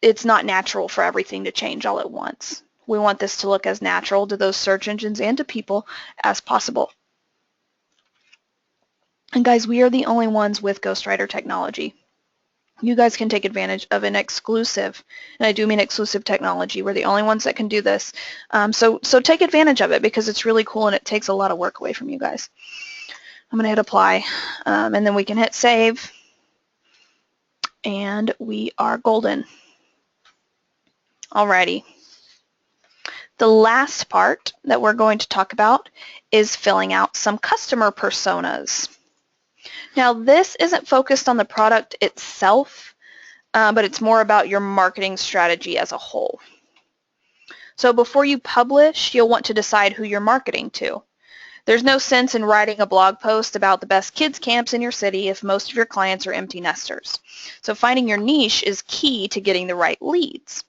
it's not natural for everything to change all at once. We want this to look as natural to those search engines and to people as possible. And guys, we are the only ones with Ghostwriter technology. You guys can take advantage of an exclusive, and I do mean exclusive technology. We're the only ones that can do this. So take advantage of it because it's really cool and it takes a lot of work away from you guys. I'm going to hit apply, and then we can hit save, and we are golden. Alrighty. The last part that we're going to talk about is filling out some customer personas. Now, this isn't focused on the product itself, but it's more about your marketing strategy as a whole. So before you publish, you'll want to decide who you're marketing to. There's no sense in writing a blog post about the best kids camps in your city if most of your clients are empty nesters. So finding your niche is key to getting the right leads.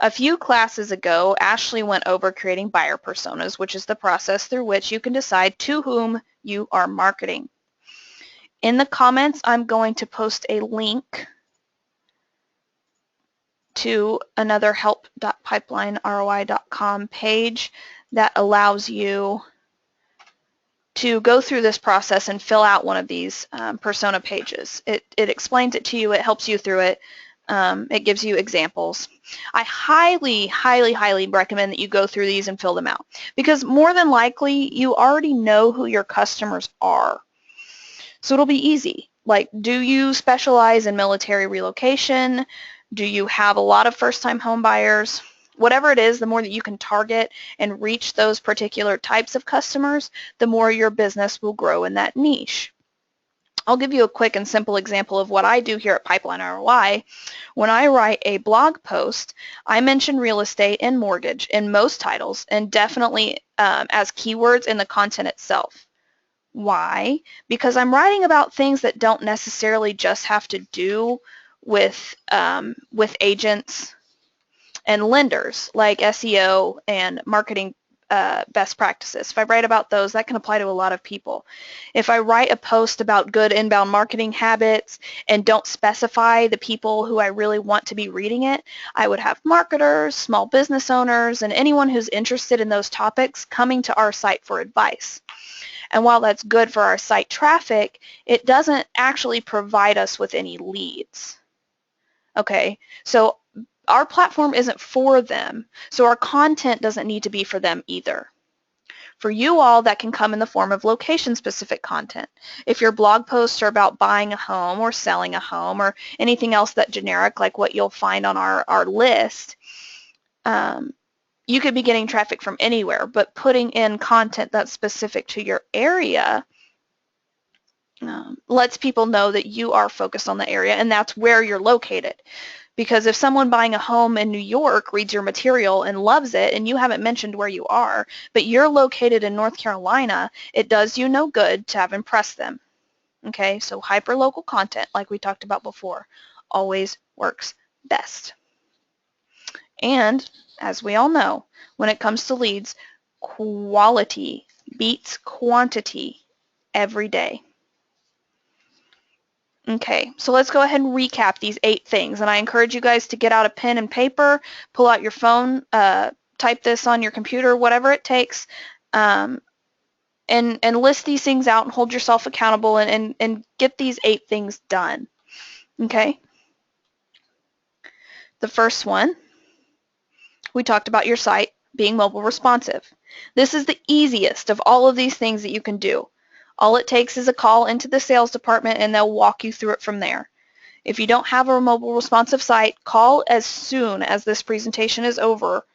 A few classes ago, Ashley went over creating buyer personas, which is the process through which you can decide to whom you are marketing. In the comments, I'm going to post a link to another help.pipeline.roi.com page that allows you to go through this process and fill out one of these persona pages. It explains it to you. It helps you through it. It gives you examples. I highly, highly, highly recommend that you go through these and fill them out because more than likely you already know who your customers are. So it'll be easy. Like, do you specialize in military relocation? Do you have a lot of first-time home buyers? Whatever it is, the more that you can target and reach those particular types of customers, the more your business will grow in that niche. I'll give you a quick and simple example of what I do here at Pipeline ROI. When I write a blog post, I mention real estate and mortgage in most titles and definitely as keywords in the content itself. Why? Because I'm writing about things that don't necessarily just have to do with agents and lenders, like SEO and marketing best practices. If I write about those, that can apply to a lot of people. If I write a post about good inbound marketing habits and don't specify the people who I really want to be reading it, I would have marketers, small business owners, and anyone who's interested in those topics coming to our site for advice. And while that's good for our site traffic, it doesn't actually provide us with any leads. Okay, so our platform isn't for them, so our content doesn't need to be for them either. For you all, that can come in the form of location-specific content. If your blog posts are about buying a home or selling a home or anything else that's generic, like what you'll find on our list, you could be getting traffic from anywhere, but putting in content that's specific to your area lets people know that you are focused on the area and that's where you're located. Because if someone buying a home in New York reads your material and loves it and you haven't mentioned where you are, but you're located in North Carolina, it does you no good to have impressed them. Okay, so hyper-local content, like we talked about before, always works best. And as we all know, when it comes to leads, quality beats quantity every day. Okay, so let's go ahead and recap these 8 things. And I encourage you guys to get out a pen and paper, pull out your phone, type this on your computer, whatever it takes, and list these things out and hold yourself accountable and get these 8 things done. Okay? The first one, we talked about your site being mobile responsive. This is the easiest of all of these things that you can do. All it takes is a call into the sales department and they'll walk you through it from there. If you don't have a mobile responsive site, call as soon as this presentation is over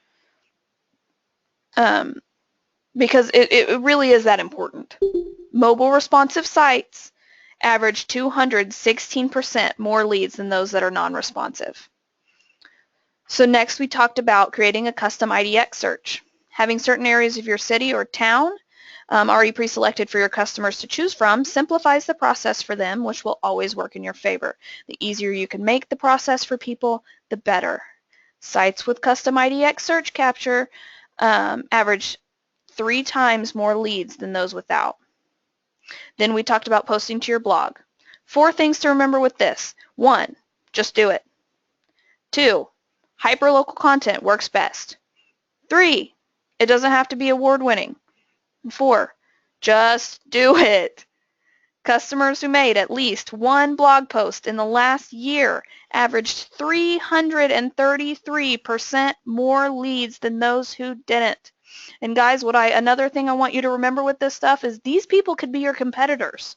because it really is that important. Mobile responsive sites average 216% more leads than those that are non-responsive. So next we talked about creating a custom IDX search. Having certain areas of your city or town already pre-selected for your customers to choose from simplifies the process for them, which will always work in your favor. The easier you can make the process for people, the better. Sites with custom IDX search capture average 3 times more leads than those without. Then we talked about posting to your blog. 4 things to remember with this. 1, just do it. 2, hyperlocal content works best. 3, it doesn't have to be award-winning. 4, just do it. Customers who made at least one blog post in the last year averaged 333% more leads than those who didn't. And guys, another thing I want you to remember with this stuff is these people could be your competitors.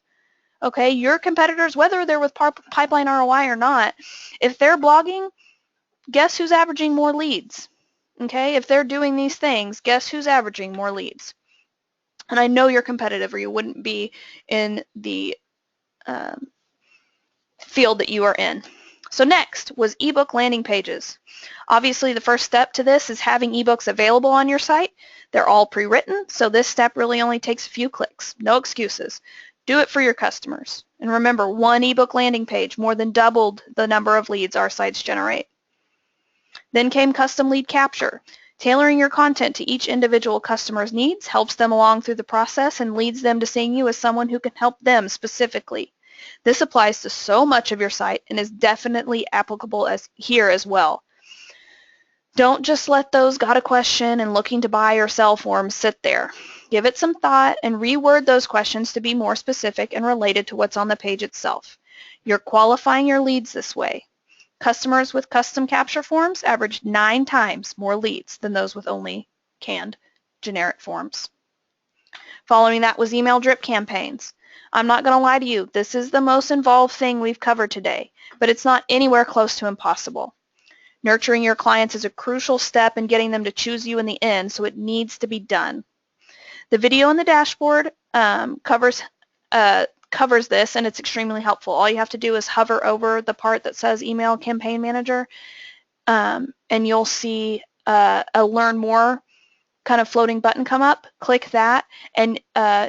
Okay, your competitors, whether they're with Pipeline ROI or not, if they're blogging, guess who's averaging more leads? Okay, if they're doing these things, guess who's averaging more leads? And I know you're competitive or you wouldn't be in the field that you are in. So next was ebook landing pages. Obviously, the first step to this is having ebooks available on your site. They're all pre-written, so this step really only takes a few clicks. No excuses. Do it for your customers. And remember, one ebook landing page more than doubled the number of leads our sites generate. Then came custom lead capture. Tailoring your content to each individual customer's needs helps them along through the process and leads them to seeing you as someone who can help them specifically. This applies to so much of your site and is definitely applicable here as well. Don't just let those got a question and looking to buy or sell forms sit there. Give it some thought and reword those questions to be more specific and related to what's on the page itself. You're qualifying your leads this way. Customers with custom capture forms averaged 9 times more leads than those with only canned generic forms. Following that was email drip campaigns. I'm not going to lie to you, this is the most involved thing we've covered today, but it's not anywhere close to impossible. Nurturing your clients is a crucial step in getting them to choose you in the end, so it needs to be done. The video in the dashboard covers this, and it's extremely helpful. All you have to do is hover over the part that says Email Campaign Manager, and you'll see a Learn More kind of floating button come up. Click that, and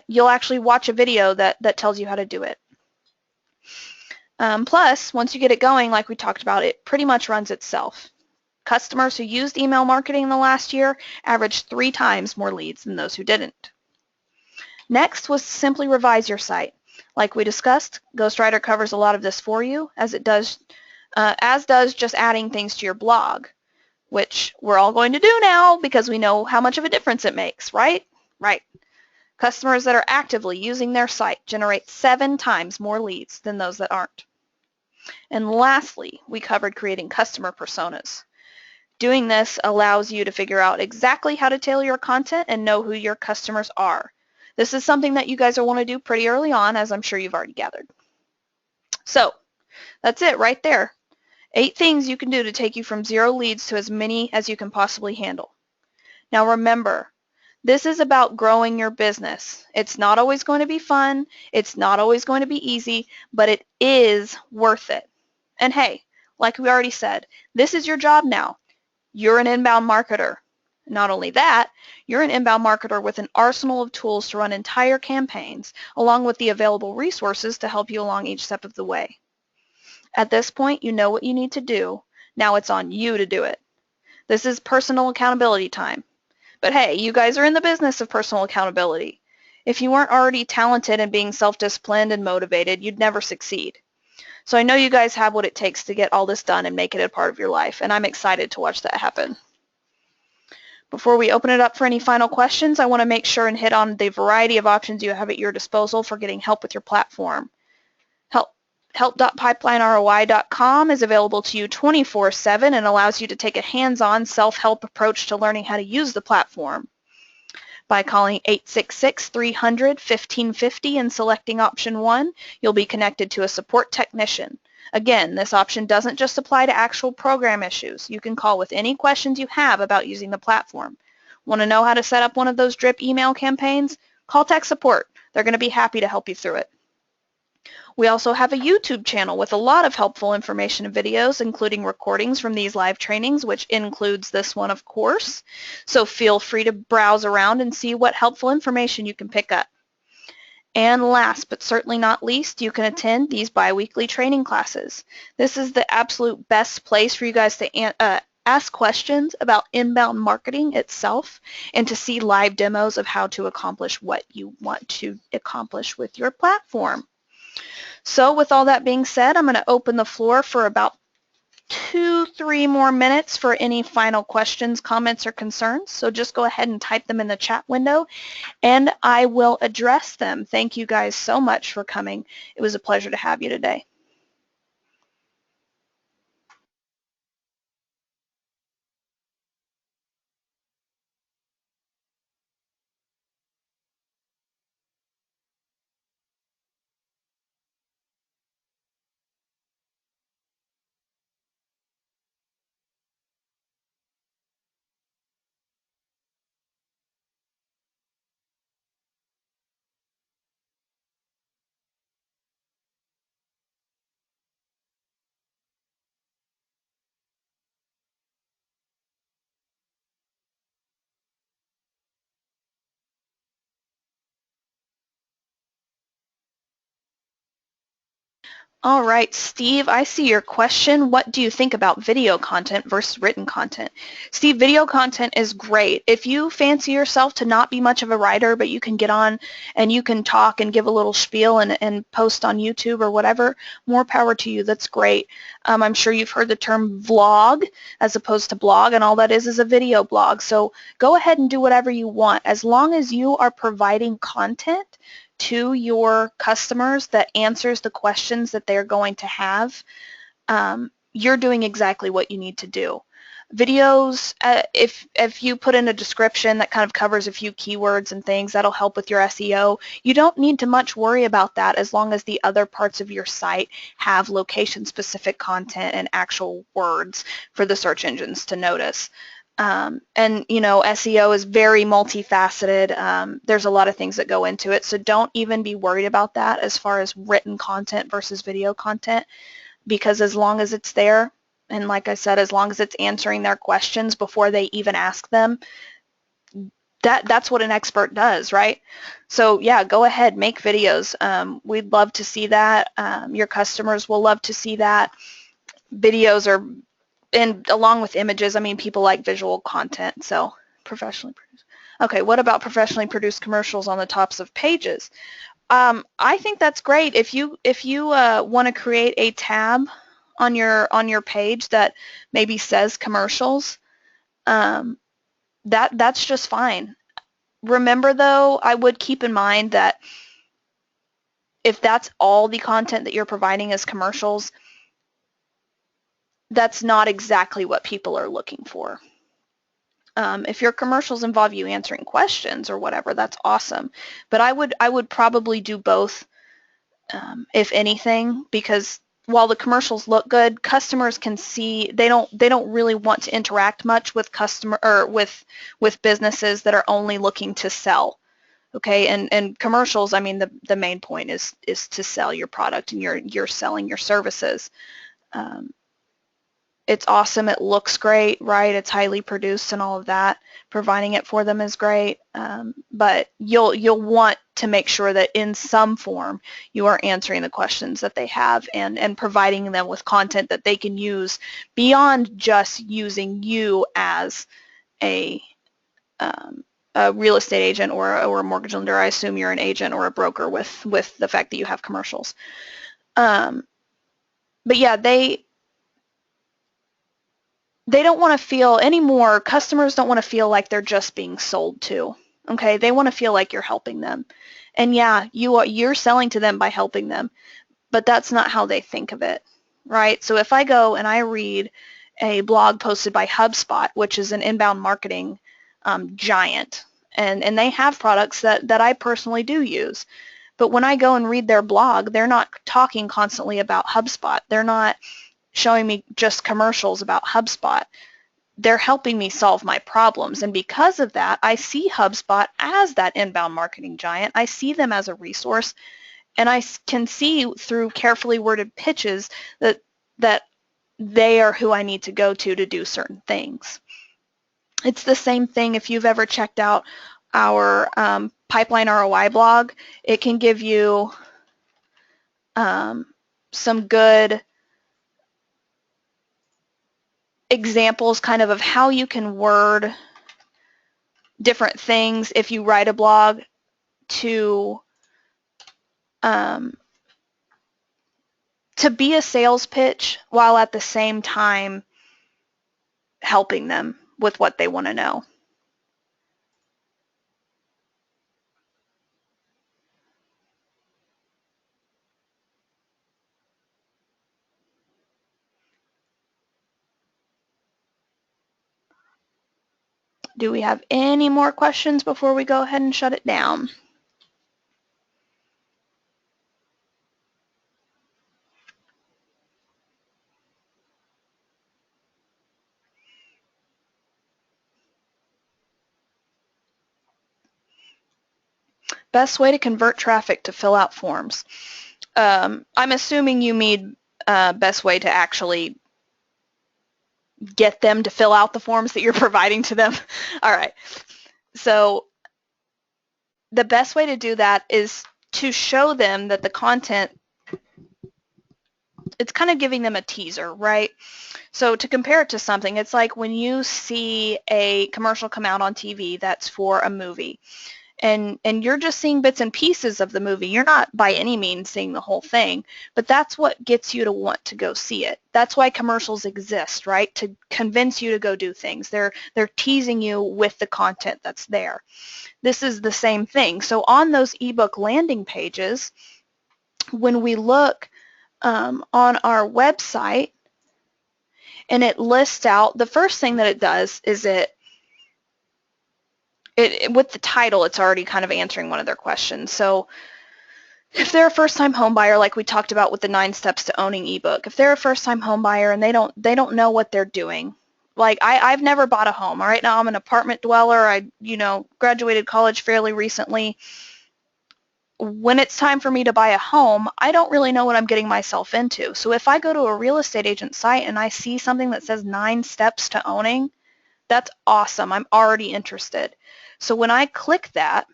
you'll actually watch a video that tells you how to do it. Plus, once you get it going, like we talked about, it pretty much runs itself. Customers who used email marketing in the last year averaged 3 times more leads than those who didn't. Next was simply revise your site. Like we discussed, Ghostwriter covers a lot of this for you, as does just adding things to your blog, which we're all going to do now because we know how much of a difference it makes, right? Right. Customers that are actively using their site generate 7 times more leads than those that aren't. And lastly, we covered creating customer personas. Doing this allows you to figure out exactly how to tailor your content and know who your customers are. This is something that you guys will want to do pretty early on, as I'm sure you've already gathered. So that's it right there. 8 things you can do to take you from 0 leads to as many as you can possibly handle. Now remember, this is about growing your business. It's not always going to be fun. It's not always going to be easy, but it is worth it. And hey, like we already said, this is your job now. You're an inbound marketer. Not only that, you're an inbound marketer with an arsenal of tools to run entire campaigns, along with the available resources to help you along each step of the way. At this point, you know what you need to do. Now it's on you to do it. This is personal accountability time. But hey, you guys are in the business of personal accountability. If you weren't already talented and being self-disciplined and motivated, you'd never succeed. So I know you guys have what it takes to get all this done and make it a part of your life, and I'm excited to watch that happen. Before we open it up for any final questions, I want to make sure and hit on the variety of options you have at your disposal for getting help with your platform. Help.pipeline.roi.com is available to you 24/7 and allows you to take a hands-on self-help approach to learning how to use the platform. By calling 866-300-1550 and selecting option 1, you'll be connected to a support technician. Again, this option doesn't just apply to actual program issues. You can call with any questions you have about using the platform. Want to know how to set up one of those drip email campaigns? Call tech support. They're going to be happy to help you through it. We also have a YouTube channel with a lot of helpful information and videos, including recordings from these live trainings, which includes this one, of course. So feel free to browse around and see what helpful information you can pick up. And last but certainly not least, you can attend these bi-weekly training classes. This is the absolute best place for you guys to ask questions about inbound marketing itself and to see live demos of how to accomplish what you want to accomplish with your platform. So with all that being said, I'm going to open the floor for about 2-3 more minutes for any final questions, comments, or concerns. So just go ahead and type them in the chat window and I will address them. Thank you guys so much for coming. It was a pleasure to have you today. All right, Steve, I see your question. What do you think about video content versus written content? Steve, video content is great. If you fancy yourself to not be much of a writer, but you can get on and you can talk and give a little spiel and post on YouTube or whatever, more power to you. That's great. I'm sure you've heard the term vlog as opposed to blog, and all that is a video blog. So go ahead and do whatever you want. As long as you are providing content to your customers that answers the questions that they're going to have, you're doing exactly what you need to do. Videos, if you put in a description that kind of covers a few keywords and things, that'll help with your SEO. You don't need to much worry about that as long as the other parts of your site have location-specific content and actual words for the search engines to notice. And you know, SEO is very multifaceted. There's a lot of things that go into it, so don't even be worried about that as far as written content versus video content, because as long as it's there, and like I said, as long as it's answering their questions before they even ask them, that's what an expert does, right? So yeah, go ahead, make videos. We'd love to see that. Your customers will love to see that. Videos are, and along with images, I mean, people like visual content, so professionally produced. Okay, what about professionally produced commercials on the tops of pages? I think that's great. If you want to create a tab on your page that maybe says commercials, that's just fine. Remember though, I would keep in mind that if that's all the content that you're providing as commercials, that's not exactly what people are looking for. If your commercials involve you answering questions or whatever, that's awesome. But I would probably do both, if anything, because while the commercials look good, customers can see they don't really want to interact much with with businesses that are only looking to sell. Okay, and commercials, I mean, the main point is to sell your product, and you're selling your services. It's awesome. It looks great, right? It's highly produced and all of that. Providing it for them is great, but you'll want to make sure that in some form you are answering the questions that they have and providing them with content that they can use beyond just using you as a real estate agent or a mortgage lender. I assume you're an agent or a broker with the fact that you have commercials. But yeah, they don't want to feel anymore, customers don't want to feel like they're just being sold to, okay? They want to feel like you're helping them. And yeah, you're selling to them by helping them, but that's not how they think of it, right? So if I go and I read a blog posted by HubSpot, which is an inbound marketing giant, and they have products that I personally do use, but when I go and read their blog, they're not talking constantly about HubSpot. They're not showing me just commercials about HubSpot. They're helping me solve my problems, and because of that, I see HubSpot as that inbound marketing giant. I see them as a resource, and I can see through carefully worded pitches that they are who I need to go to do certain things. It's the same thing if you've ever checked out our Pipeline ROI blog. It can give you some good examples kind of how you can word different things if you write a blog to to be a sales pitch while at the same time helping them with what they want to know. Do we have any more questions before we go ahead and shut it down? Best way to convert traffic to fill out forms. I'm assuming you mean best way to actually get them to fill out the forms that you're providing to them. All right. So the best way to do that is to show them that the content, it's kind of giving them a teaser, right? So to compare it to something, it's like when you see a commercial come out on TV that's for a movie, and you're just seeing bits and pieces of the movie. You're not by any means seeing the whole thing, but that's what gets you to want to go see it. That's why commercials exist, right? To convince you to go do things. They're teasing you with the content that's there. This is the same thing. So on those ebook landing pages, when we look on our website and it lists out, the first thing that it does is it with the title, it's already kind of answering one of their questions. So if they're a first-time home buyer, like we talked about with the 9 steps to owning ebook, if they're a first-time home buyer and they don't know what they're doing, like I've never bought a home. All right, now I'm an apartment dweller. I graduated college fairly recently. When it's time for me to buy a home, I don't really know what I'm getting myself into. So if I go to a real estate agent site and I see something that says 9 steps to owning, that's awesome. I'm already interested. So when I click that,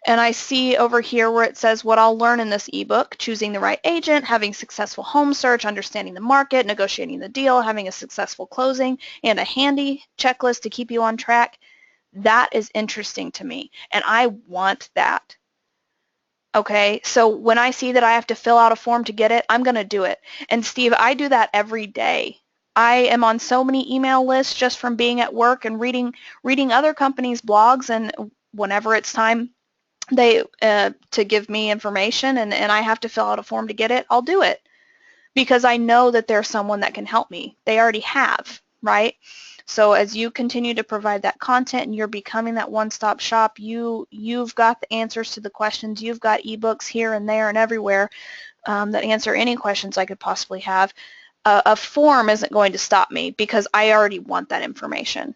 and I see over here where it says what I'll learn in this ebook, choosing the right agent, having successful home search, understanding the market, negotiating the deal, having a successful closing, and a handy checklist to keep you on track, that is interesting to me, and I want that. Okay, so when I see that I have to fill out a form to get it, I'm going to do it. And Steve, I do that every day. I am on so many email lists just from being at work and reading other companies' blogs, and whenever it's time they to give me information and I have to fill out a form to get it, I'll do it because I know that there's someone that can help me. They already have, right? So as you continue to provide that content and you're becoming that one-stop shop, you've got the answers to the questions. You've got ebooks here and there and everywhere that answer any questions I could possibly have. A form isn't going to stop me because I already want that information.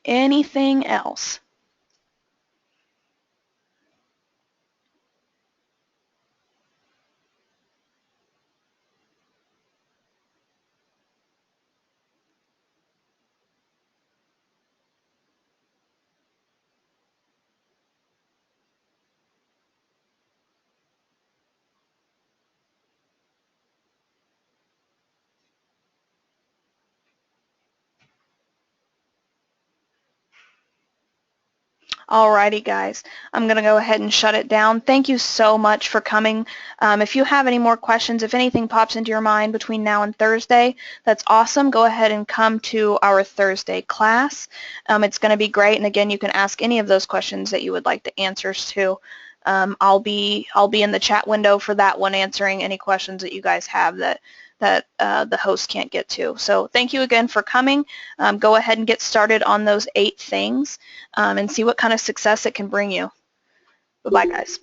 Anything else? Alrighty, guys. I'm going to go ahead and shut it down. Thank you so much for coming. If you have any more questions, if anything pops into your mind between now and Thursday, that's awesome. Go ahead and come to our Thursday class. It's going to be great. And again, you can ask any of those questions that you would like the answers to. I'll be in the chat window for that one, answering any questions that you guys have that the host can't get to. So thank you again for coming. Go ahead and get started on those 8 things and see what kind of success it can bring you. Bye-bye, guys.